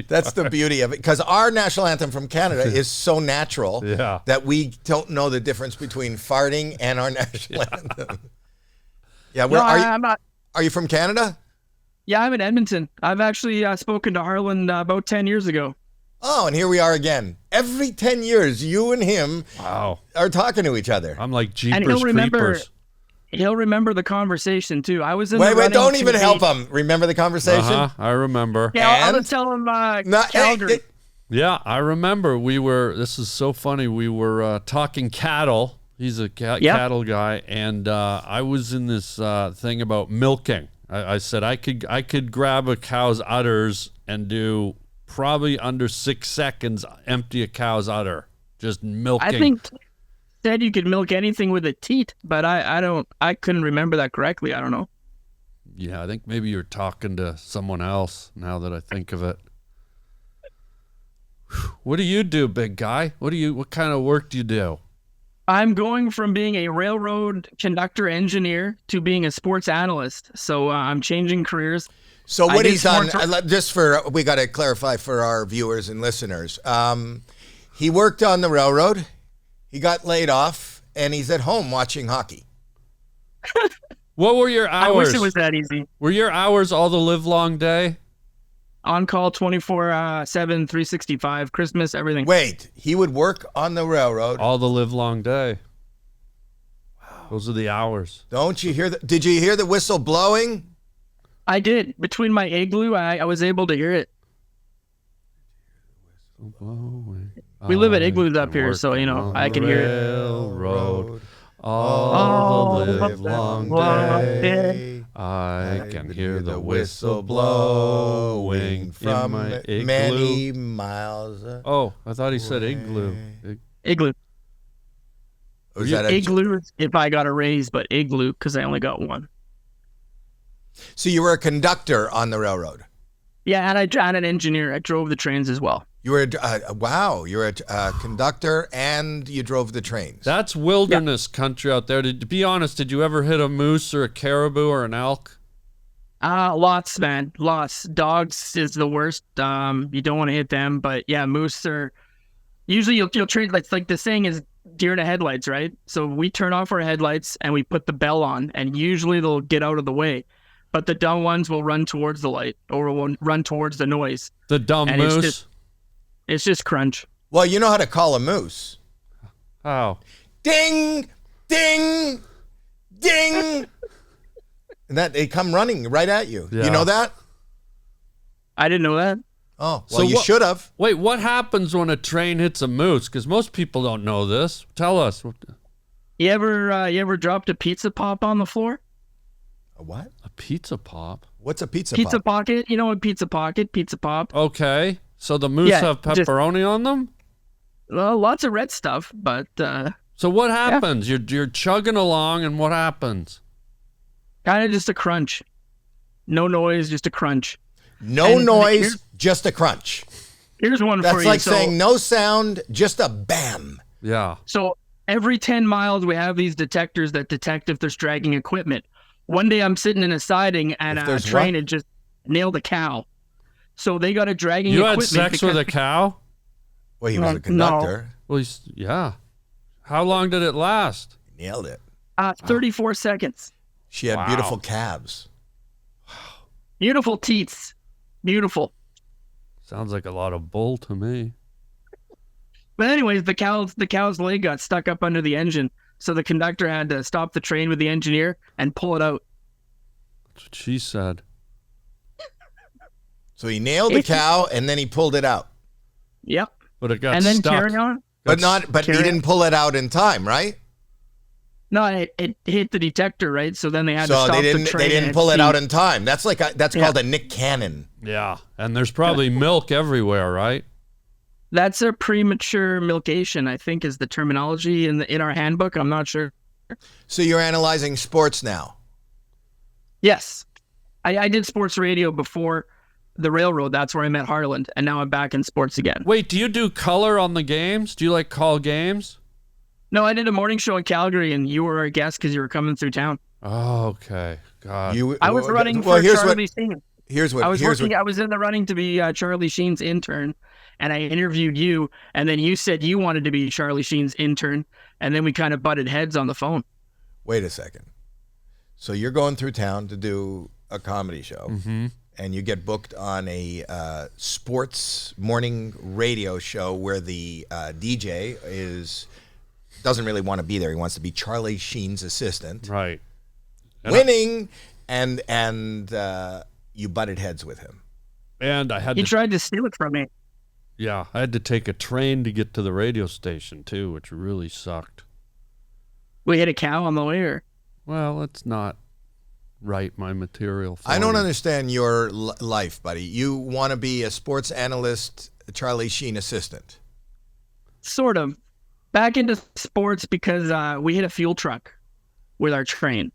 [SPEAKER 2] That's the beauty of it. Because our national anthem from Canada is so natural
[SPEAKER 4] Yeah.
[SPEAKER 2] that we don't know the difference between farting and our national anthem. Yeah,
[SPEAKER 1] No,
[SPEAKER 2] are
[SPEAKER 1] I'm not.
[SPEAKER 2] you from Canada?
[SPEAKER 1] Yeah, I'm in Edmonton. I've actually spoken to Harland about 10 years ago.
[SPEAKER 2] Oh, and here we are again. Every 10 years, you and him
[SPEAKER 4] Wow.
[SPEAKER 2] are talking to each other.
[SPEAKER 4] I'm like
[SPEAKER 1] And
[SPEAKER 4] Jeepers Creepers.
[SPEAKER 1] he'll remember the conversation too. I was in
[SPEAKER 2] Wait,
[SPEAKER 1] the
[SPEAKER 2] wait,
[SPEAKER 1] running
[SPEAKER 2] don't
[SPEAKER 1] to
[SPEAKER 2] even
[SPEAKER 1] be-
[SPEAKER 2] help him. Remember the conversation?
[SPEAKER 4] I remember.
[SPEAKER 1] Yeah, I'll
[SPEAKER 2] And?
[SPEAKER 1] just tell him
[SPEAKER 2] No,
[SPEAKER 1] Calgary.
[SPEAKER 4] Yeah, I remember. This is so funny. We were talking cattle. He's a cattle guy, and I was in this thing about milking. I said I could grab a cow's udders and do probably under 6 seconds empty a cow's udder, just milking.
[SPEAKER 1] I think said you could milk anything with a teat, but I couldn't remember that correctly. I don't know.
[SPEAKER 4] Yeah, I think maybe you're talking to someone else now that I think of it. What do you do, big guy? What kind of work do you do?
[SPEAKER 1] I'm going from being a railroad conductor engineer to being a sports analyst. So I'm changing careers.
[SPEAKER 2] So
[SPEAKER 1] I
[SPEAKER 2] what
[SPEAKER 1] did
[SPEAKER 2] he's done,
[SPEAKER 1] sports-
[SPEAKER 2] we got to clarify for our viewers and listeners. He worked on the railroad. He got laid off, and he's at home watching hockey.
[SPEAKER 4] What were your
[SPEAKER 1] I
[SPEAKER 4] hours?
[SPEAKER 1] wish it was that easy.
[SPEAKER 4] Were your hours all the live long day?
[SPEAKER 1] On call 24/7, 365, Christmas, everything.
[SPEAKER 2] Wait, he would work on the railroad.
[SPEAKER 4] All the live long day. Wow. Those are the hours.
[SPEAKER 2] Don't you hear did you hear the whistle blowing?
[SPEAKER 1] I did. Between my igloo, I was able to hear it. We live at igloos up here, so, I can hear it.
[SPEAKER 4] Railroad. All the live long day.
[SPEAKER 1] day.
[SPEAKER 4] I can hear the whistle blowing
[SPEAKER 2] from
[SPEAKER 4] in my igloo.
[SPEAKER 2] many miles.
[SPEAKER 4] Oh, I thought he said igloo.
[SPEAKER 1] Igloo.
[SPEAKER 2] Was that
[SPEAKER 1] Igloo is if I got a raise, but igloo because I only got one.
[SPEAKER 2] So you were a conductor on the railroad.
[SPEAKER 1] Yeah, and I'm an engineer. I drove the trains as well.
[SPEAKER 2] You were wow. You're a conductor and you drove the trains.
[SPEAKER 4] That's wilderness country out there. To be honest, did you ever hit a moose or a caribou or an elk?
[SPEAKER 1] Lots, man. Lots. Dogs is the worst. You don't want to hit them, but yeah, moose are usually you'll trade. Like the saying is deer to headlights, right? So we turn off our headlights and we put the bell on, and usually they'll get out of the way. But the dumb ones will run towards the light or will run towards the noise.
[SPEAKER 4] The dumb
[SPEAKER 1] And
[SPEAKER 4] moose?
[SPEAKER 1] It's just crunch.
[SPEAKER 2] Well, you know how to call a moose.
[SPEAKER 4] How?
[SPEAKER 2] Ding, ding, ding. And that they come running right at you.
[SPEAKER 4] Yeah.
[SPEAKER 2] You know that?
[SPEAKER 1] I didn't know that.
[SPEAKER 2] Oh, well,
[SPEAKER 4] So
[SPEAKER 2] you
[SPEAKER 4] what-
[SPEAKER 2] should have.
[SPEAKER 4] Wait, what happens when a train hits a moose? Because most people don't know this. Tell us.
[SPEAKER 1] You ever dropped a pizza pop on the floor?
[SPEAKER 2] A what?
[SPEAKER 4] A pizza pop?
[SPEAKER 2] What's a pizza
[SPEAKER 1] Pizza
[SPEAKER 2] pop?
[SPEAKER 1] pocket, a pizza pocket, pizza pop.
[SPEAKER 4] Okay. So the moose
[SPEAKER 1] Yeah,
[SPEAKER 4] have
[SPEAKER 1] just-
[SPEAKER 4] pepperoni on them?
[SPEAKER 1] Well, lots of red stuff, but
[SPEAKER 4] So what happens? You're chugging along, and what happens?
[SPEAKER 1] kind of just a crunch. No noise, just a crunch.
[SPEAKER 2] No
[SPEAKER 1] And
[SPEAKER 2] noise, just a crunch.
[SPEAKER 1] Here's one for
[SPEAKER 2] That's
[SPEAKER 1] you.
[SPEAKER 2] like
[SPEAKER 1] So-
[SPEAKER 2] saying no sound, just a bam.
[SPEAKER 4] Yeah.
[SPEAKER 1] So every 10 miles, we have these detectors that detect if there's dragging equipment. One day I'm sitting in a siding and
[SPEAKER 2] If
[SPEAKER 1] a
[SPEAKER 2] there's
[SPEAKER 1] train
[SPEAKER 2] what?
[SPEAKER 1] had just nailed a cow. So they got a dragging
[SPEAKER 4] You had
[SPEAKER 1] equipment.
[SPEAKER 4] sex with a
[SPEAKER 1] because-
[SPEAKER 4] cow?
[SPEAKER 2] Well, he was
[SPEAKER 1] No.
[SPEAKER 2] a conductor.
[SPEAKER 4] Well, yeah. How long did it last?
[SPEAKER 2] Nailed it.
[SPEAKER 1] 34 seconds.
[SPEAKER 2] She had
[SPEAKER 4] Wow.
[SPEAKER 2] beautiful calves.
[SPEAKER 1] Beautiful teats. Beautiful.
[SPEAKER 4] Sounds like a lot of bull to me.
[SPEAKER 1] But anyways, the cow's leg got stuck up under the engine.
[SPEAKER 6] So the conductor had to stop the train with the engineer and pull it out.
[SPEAKER 4] That's what she said.
[SPEAKER 2] So he nailed the cow and then he pulled it out.
[SPEAKER 6] Yep.
[SPEAKER 4] But it got
[SPEAKER 6] And then
[SPEAKER 4] stuck.
[SPEAKER 6] carry on.
[SPEAKER 2] But he didn't pull it out in time, right?
[SPEAKER 6] No, it hit the detector, right? So then they had to
[SPEAKER 2] So
[SPEAKER 6] stop
[SPEAKER 2] they
[SPEAKER 6] the train.
[SPEAKER 2] didn't
[SPEAKER 6] and
[SPEAKER 2] pull it
[SPEAKER 6] see.
[SPEAKER 2] out in time. That's called a Nick Cannon.
[SPEAKER 4] Yeah. And there's probably milk everywhere, right?
[SPEAKER 6] That's a premature milkation, I think, is the terminology in our handbook. I'm not sure.
[SPEAKER 2] So you're analyzing sports now.
[SPEAKER 6] Yes. I did sports radio before the railroad. That's where I met Harland. And now I'm back in sports again.
[SPEAKER 4] Wait, do you do color on the games? Do you like call games?
[SPEAKER 6] No, I did a morning show in Calgary, and you were our guest because you were coming through town.
[SPEAKER 4] Oh, okay. God.
[SPEAKER 6] I was running for Charlie Sheen.
[SPEAKER 2] Here's what.
[SPEAKER 6] I was in the running to be Charlie Sheen's intern, and I interviewed you, and then you said you wanted to be Charlie Sheen's intern, and then we kind of butted heads on the phone.
[SPEAKER 2] Wait a second. So you're going through town to do a comedy show,
[SPEAKER 4] Mm-hmm.
[SPEAKER 2] and you get booked on a sports morning radio show where the DJ doesn't really want to be there. He wants to be Charlie Sheen's assistant.
[SPEAKER 4] Right.
[SPEAKER 2] Winning, and you butted heads with him.
[SPEAKER 4] And I had
[SPEAKER 6] He
[SPEAKER 4] to,
[SPEAKER 6] tried to steal it from me.
[SPEAKER 4] yeah, I had to take a train to get to the radio station too, which really sucked.
[SPEAKER 6] We hit a cow on the way, or
[SPEAKER 4] Well, it's not right, my material.
[SPEAKER 2] I don't
[SPEAKER 4] for me.
[SPEAKER 2] understand your life, buddy. You want to be a sports analyst, Charlie Sheen assistant.
[SPEAKER 6] sort of. Back into sports because we hit a fuel truck with our train.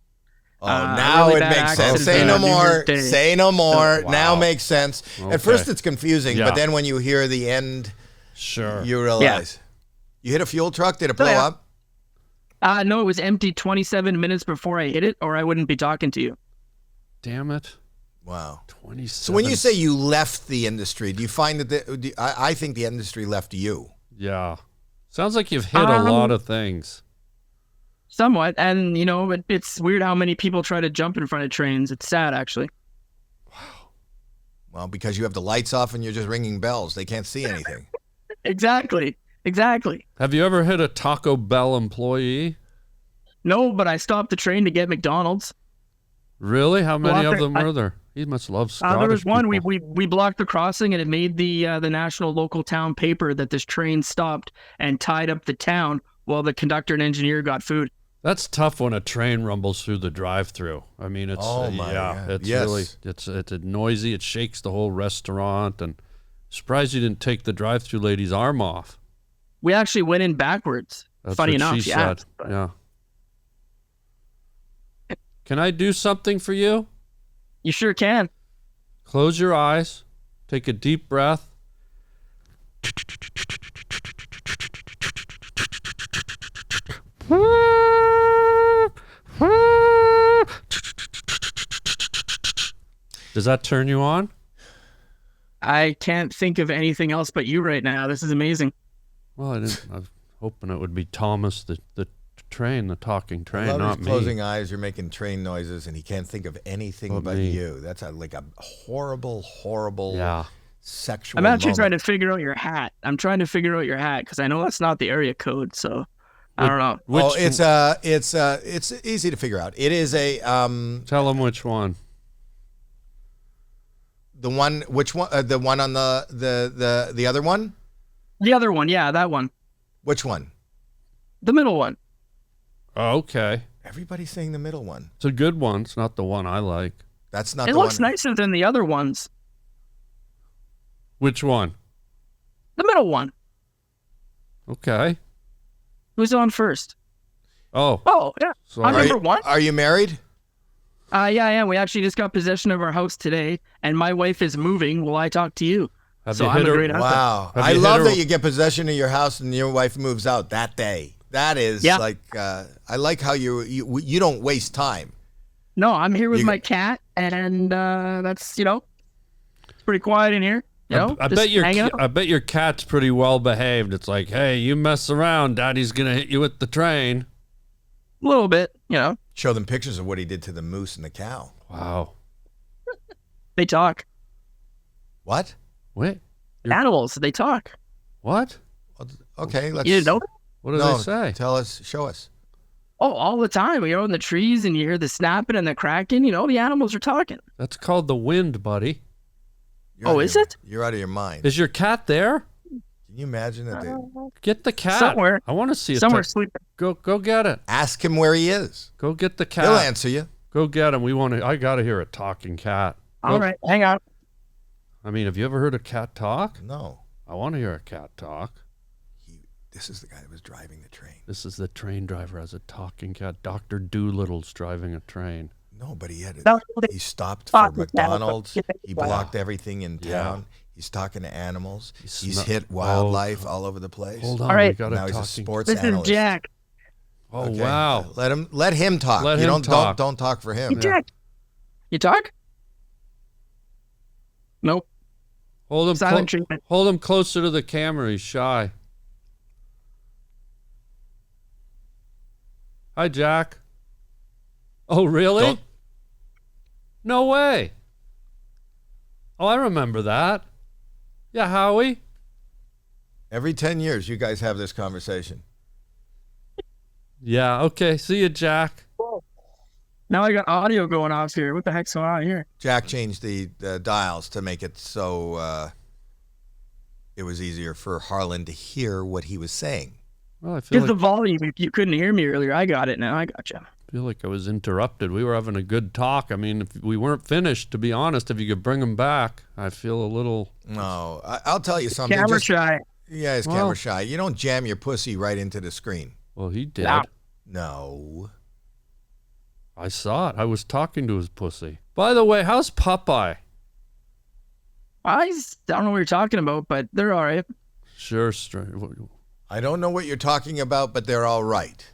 [SPEAKER 2] Oh, now
[SPEAKER 6] really
[SPEAKER 2] it
[SPEAKER 6] bad
[SPEAKER 2] makes sense.
[SPEAKER 6] accident
[SPEAKER 2] Say
[SPEAKER 6] on
[SPEAKER 2] no
[SPEAKER 6] New
[SPEAKER 2] more.
[SPEAKER 6] Year's Day.
[SPEAKER 2] Say no more.
[SPEAKER 4] Wow.
[SPEAKER 2] Now makes sense.
[SPEAKER 4] Okay.
[SPEAKER 2] At first, it's confusing,
[SPEAKER 4] Yeah.
[SPEAKER 2] but then when you hear the end,
[SPEAKER 4] Sure.
[SPEAKER 2] you realize. You hit a fuel truck. Did it blow
[SPEAKER 6] yeah.
[SPEAKER 2] up?
[SPEAKER 6] No, it was empty 27 minutes before I hit it, or I wouldn't be talking to you.
[SPEAKER 4] Damn it.
[SPEAKER 2] Wow.
[SPEAKER 4] 27.
[SPEAKER 2] So when you say you left the industry, do you find that I think the industry left you?
[SPEAKER 4] Yeah. Sounds like you've hit a lot of things.
[SPEAKER 6] Somewhat, and it's weird how many people try to jump in front of trains. It's sad, actually.
[SPEAKER 2] Well, because you have the lights off and you're just ringing bells. They can't see anything.
[SPEAKER 6] Exactly.
[SPEAKER 4] Have you ever hit a Taco Bell employee?
[SPEAKER 6] No, but I stopped the train to get McDonald's.
[SPEAKER 4] Really? How many
[SPEAKER 6] Well,
[SPEAKER 4] of them were there? He must love Scottish
[SPEAKER 6] There was one.
[SPEAKER 4] people.
[SPEAKER 6] We blocked the crossing, and it made the national local town paper that this train stopped and tied up the town while the conductor and engineer got food.
[SPEAKER 4] That's tough when a train rumbles through the drive-through. I mean, it's
[SPEAKER 2] Oh, my God.
[SPEAKER 4] it's
[SPEAKER 2] Yes.
[SPEAKER 4] really it's noisy. It shakes the whole restaurant. And surprised you didn't take the drive-through lady's arm off.
[SPEAKER 6] We actually went in backwards.
[SPEAKER 4] That's
[SPEAKER 6] Funny
[SPEAKER 4] what
[SPEAKER 6] enough,
[SPEAKER 4] she
[SPEAKER 6] yeah.
[SPEAKER 4] said. Yeah. Can I do something for you?
[SPEAKER 6] You sure can.
[SPEAKER 4] Close your eyes. Take a deep breath. Does that turn you on?
[SPEAKER 6] I can't think of anything else but you right now. This is amazing.
[SPEAKER 4] Well, I was hoping it would be Thomas, the train, the talking train,
[SPEAKER 2] I love
[SPEAKER 4] not
[SPEAKER 2] his
[SPEAKER 4] me.
[SPEAKER 2] closing eyes. You're making train noises, and he can't think of anything
[SPEAKER 4] But
[SPEAKER 2] but
[SPEAKER 4] me.
[SPEAKER 2] you. That's like a horrible, horrible
[SPEAKER 4] Yeah.
[SPEAKER 2] sexual
[SPEAKER 6] I'm actually
[SPEAKER 2] moment.
[SPEAKER 6] trying to figure out your hat. I'm trying to figure out your hat because I know that's not the area code. So I don't know.
[SPEAKER 4] Which,
[SPEAKER 2] It's easy to figure out. It is a
[SPEAKER 4] tell him which one.
[SPEAKER 2] the one the one on the other one.
[SPEAKER 6] The other one, yeah, that one.
[SPEAKER 2] Which one?
[SPEAKER 6] The middle one.
[SPEAKER 4] Oh, okay.
[SPEAKER 2] Everybody's saying the middle one.
[SPEAKER 4] It's a good one. It's not the one I like.
[SPEAKER 2] That's not
[SPEAKER 6] It
[SPEAKER 2] the
[SPEAKER 6] looks
[SPEAKER 2] one.
[SPEAKER 6] nicer than the other ones.
[SPEAKER 4] Which one?
[SPEAKER 6] The middle one.
[SPEAKER 4] Okay.
[SPEAKER 6] Who's on first?
[SPEAKER 4] Oh,
[SPEAKER 6] Oh, yeah.
[SPEAKER 4] so
[SPEAKER 6] I'm
[SPEAKER 2] Are
[SPEAKER 6] number
[SPEAKER 2] you,
[SPEAKER 6] one.
[SPEAKER 2] are you married?
[SPEAKER 6] Yeah. We actually just got possession of our house today, and my wife is moving while I talk to you.
[SPEAKER 4] have
[SPEAKER 6] So
[SPEAKER 4] you
[SPEAKER 6] I'm
[SPEAKER 4] hit
[SPEAKER 6] a
[SPEAKER 4] her?
[SPEAKER 6] great husband.
[SPEAKER 2] Wow.
[SPEAKER 4] Have
[SPEAKER 2] I
[SPEAKER 4] you hit
[SPEAKER 2] love
[SPEAKER 4] her-
[SPEAKER 2] that you get possession of your house and your wife moves out that day. That is
[SPEAKER 6] Yeah.
[SPEAKER 2] like I like how you don't waste time.
[SPEAKER 6] No, I'm here with
[SPEAKER 2] You-
[SPEAKER 6] my cat, and that's it's pretty quiet in here.
[SPEAKER 4] I
[SPEAKER 6] Just
[SPEAKER 4] bet your
[SPEAKER 6] hanging out.
[SPEAKER 4] I bet your cat's pretty well behaved. It's like, hey, you mess around, Daddy's gonna hit you with the train.
[SPEAKER 6] A little bit.
[SPEAKER 2] Show them pictures of what he did to the moose and the cow.
[SPEAKER 4] Wow.
[SPEAKER 6] They talk.
[SPEAKER 2] What?
[SPEAKER 4] Wait. You're-
[SPEAKER 6] Animals. They talk.
[SPEAKER 4] What?
[SPEAKER 2] Okay, let's.
[SPEAKER 6] You didn't know?
[SPEAKER 4] What do
[SPEAKER 2] no,
[SPEAKER 4] they say?
[SPEAKER 2] Tell us. Show us.
[SPEAKER 6] Oh, all the time. You're in the trees and you hear the snapping and the cracking. You know, the animals are talking.
[SPEAKER 4] That's called the wind, buddy.
[SPEAKER 2] You're out of
[SPEAKER 6] is
[SPEAKER 2] your-
[SPEAKER 6] it?
[SPEAKER 2] You're out of your mind.
[SPEAKER 4] Is your cat there?
[SPEAKER 2] Can you imagine that?
[SPEAKER 4] Get the cat.
[SPEAKER 6] Somewhere.
[SPEAKER 4] I want to see it.
[SPEAKER 6] Somewhere sleeping.
[SPEAKER 4] Go get it.
[SPEAKER 2] Ask him where he is.
[SPEAKER 4] Go get the cat.
[SPEAKER 2] He'll answer you.
[SPEAKER 4] Go get him. I got to hear a talking cat.
[SPEAKER 6] All right, hang on.
[SPEAKER 4] I mean, have you ever heard a cat talk?
[SPEAKER 2] No.
[SPEAKER 4] I want to hear a cat talk.
[SPEAKER 2] This is the guy that was driving the train.
[SPEAKER 4] This is the train driver as a talking cat. Dr. Doolittle's driving a train.
[SPEAKER 2] No, but he had
[SPEAKER 6] No,
[SPEAKER 2] he stopped for McDonald's. He blocked everything in
[SPEAKER 4] Yeah.
[SPEAKER 2] town. He's talking to animals. He's
[SPEAKER 4] smell-
[SPEAKER 2] hit wildlife all over the place.
[SPEAKER 4] Hold on.
[SPEAKER 6] All right.
[SPEAKER 4] We got
[SPEAKER 2] Now
[SPEAKER 4] a
[SPEAKER 2] he's a
[SPEAKER 4] talking.
[SPEAKER 2] sports
[SPEAKER 6] This
[SPEAKER 2] analyst.
[SPEAKER 6] is Jack.
[SPEAKER 4] Oh,
[SPEAKER 2] Okay.
[SPEAKER 4] wow.
[SPEAKER 2] Let him talk.
[SPEAKER 4] Let
[SPEAKER 2] you
[SPEAKER 4] him
[SPEAKER 2] don't
[SPEAKER 4] talk.
[SPEAKER 2] don't talk for him.
[SPEAKER 6] Hey, Jack. You talk? Nope.
[SPEAKER 4] Hold him,
[SPEAKER 6] Silent treatment.
[SPEAKER 4] hold him closer to the camera. He's shy. Hi, Jack. Oh, really?
[SPEAKER 2] Don't-
[SPEAKER 4] No way. Oh, I remember that. Yeah, Howie.
[SPEAKER 2] Every 10 years, you guys have this conversation.
[SPEAKER 4] Yeah, okay. See you, Jack.
[SPEAKER 6] Now I got audio going off here. What the heck's going on here?
[SPEAKER 2] Jack changed the dials to make it so it was easier for Harlan to hear what he was saying.
[SPEAKER 4] Well, I feel
[SPEAKER 6] Because the
[SPEAKER 4] like,
[SPEAKER 6] volume, if you couldn't hear me earlier, I got it now. I got you.
[SPEAKER 4] I was interrupted. We were having a good talk. I mean, if we weren't finished, to be honest, if you could bring him back, I feel a little...
[SPEAKER 2] No, I'll tell you something.
[SPEAKER 6] Camera
[SPEAKER 2] Just-
[SPEAKER 6] shy.
[SPEAKER 2] Yeah, he's
[SPEAKER 4] Well-
[SPEAKER 2] camera shy. You don't jam your pussy right into the screen.
[SPEAKER 4] Well, he did.
[SPEAKER 6] No.
[SPEAKER 2] No.
[SPEAKER 4] I saw it. I was talking to his pussy. By the way, how's Popeye?
[SPEAKER 6] I don't know what you're talking about, but they're all right.
[SPEAKER 4] Sure,
[SPEAKER 2] I don't know what you're talking about, but they're all right.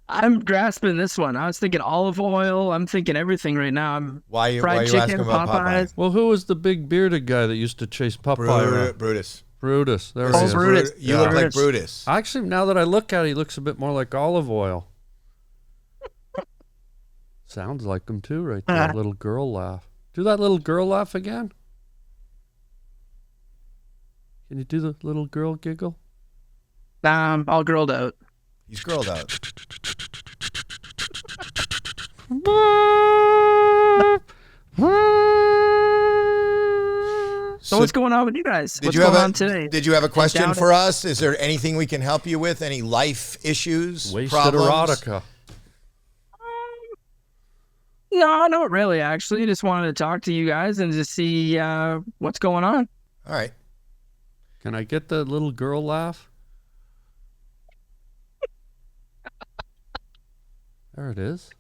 [SPEAKER 6] I'm grasping this one. I was thinking olive oil. I'm thinking everything right now. I'm
[SPEAKER 2] Why are you
[SPEAKER 6] fried
[SPEAKER 2] asking
[SPEAKER 6] chicken,
[SPEAKER 2] about Popeye?
[SPEAKER 6] Popeyes.
[SPEAKER 4] Well, who was the big bearded guy that used to chase Popeye around?
[SPEAKER 2] Brutus.
[SPEAKER 4] Brutus. There
[SPEAKER 2] This
[SPEAKER 4] he
[SPEAKER 2] is
[SPEAKER 4] is.
[SPEAKER 6] Brutus.
[SPEAKER 2] You look like
[SPEAKER 6] Brutus.
[SPEAKER 2] Brutus.
[SPEAKER 4] Actually, now that I look at it, he looks a bit more like olive oil. Sounds like him too, right there. Little girl laugh. Do that little girl laugh again. Can you do the little girl giggle?
[SPEAKER 6] I'm all grilled out.
[SPEAKER 2] He's grilled out.
[SPEAKER 6] So what's going on with you guys?
[SPEAKER 2] Did
[SPEAKER 6] What's
[SPEAKER 2] you
[SPEAKER 6] going
[SPEAKER 2] have
[SPEAKER 6] on today?
[SPEAKER 2] Did you have a question
[SPEAKER 6] down
[SPEAKER 2] for us? Is there anything we can help you with? Any life issues?
[SPEAKER 4] Wasted
[SPEAKER 2] problems?
[SPEAKER 4] erotica.
[SPEAKER 6] No, not really, actually. Just wanted to talk to you guys and just see what's going on.
[SPEAKER 2] All right.
[SPEAKER 4] Can I get the little girl laugh? There it is.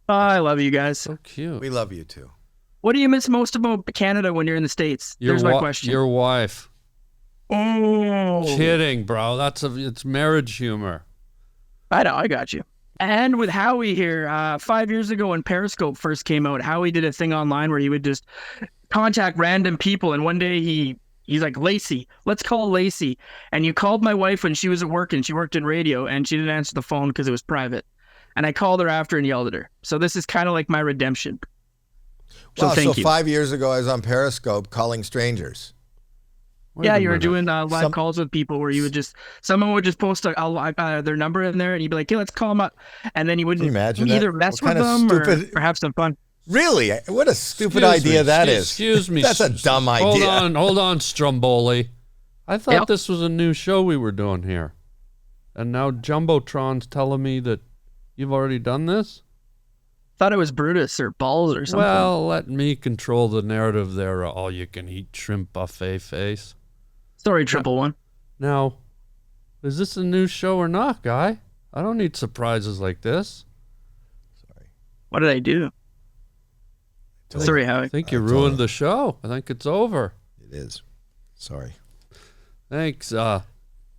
[SPEAKER 6] I love you guys.
[SPEAKER 4] So cute.
[SPEAKER 2] We love you too.
[SPEAKER 6] What do you miss most about Canada when you're in the States? There's my question.
[SPEAKER 4] Your wife.
[SPEAKER 6] Oh.
[SPEAKER 4] Kidding, bro. It's marriage humor.
[SPEAKER 6] I know, I got you. And with Howie here, 5 years ago when Periscope first came out, Howie did a thing online where he would just contact random people. And one day he's like, Lacey, let's call Lacey. And you called my wife when she was at work and she worked in radio and she didn't answer the phone because it was private. And I called her after and yelled at her. So this is kind of like my redemption. So
[SPEAKER 2] Wow,
[SPEAKER 6] thank you.
[SPEAKER 2] 5 years ago, I was on Periscope calling strangers.
[SPEAKER 4] Wait
[SPEAKER 6] Yeah,
[SPEAKER 4] a
[SPEAKER 6] you were
[SPEAKER 4] minute.
[SPEAKER 6] doing live calls with people where you would someone would just post their number in there and you'd be like, hey, let's call them up. And then you wouldn't
[SPEAKER 2] Can you imagine that?
[SPEAKER 6] either mess
[SPEAKER 2] What
[SPEAKER 6] with
[SPEAKER 2] kind of
[SPEAKER 6] them
[SPEAKER 2] stupid-
[SPEAKER 6] or have some fun.
[SPEAKER 2] Really? What a stupid
[SPEAKER 4] Excuse
[SPEAKER 2] idea
[SPEAKER 4] me,
[SPEAKER 2] that
[SPEAKER 4] excuse-
[SPEAKER 2] is.
[SPEAKER 4] Excuse me.
[SPEAKER 2] That's a dumb idea.
[SPEAKER 4] Hold on, Stromboli. I thought
[SPEAKER 6] Yep.
[SPEAKER 4] this was a new show we were doing here. And now Jumbotron's telling me that you've already done this?
[SPEAKER 6] Thought it was Brutus or Balls or something.
[SPEAKER 4] Well, let me control the narrative there, all-you-can-eat shrimp buffet face.
[SPEAKER 6] Sorry, triple one.
[SPEAKER 4] Now, is this a new show or not, guy? I don't need surprises like this.
[SPEAKER 6] What did I do? Sorry, Howie.
[SPEAKER 4] I think you
[SPEAKER 2] I told
[SPEAKER 4] ruined
[SPEAKER 2] him.
[SPEAKER 4] the show. I think it's over.
[SPEAKER 2] It is. Sorry.
[SPEAKER 4] Thanks,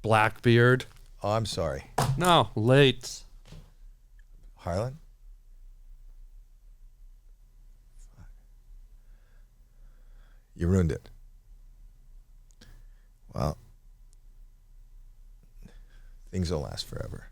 [SPEAKER 4] Blackbeard.
[SPEAKER 2] Oh, I'm sorry.
[SPEAKER 4] No, late.
[SPEAKER 2] Harlan? You ruined it. Well, things will last forever.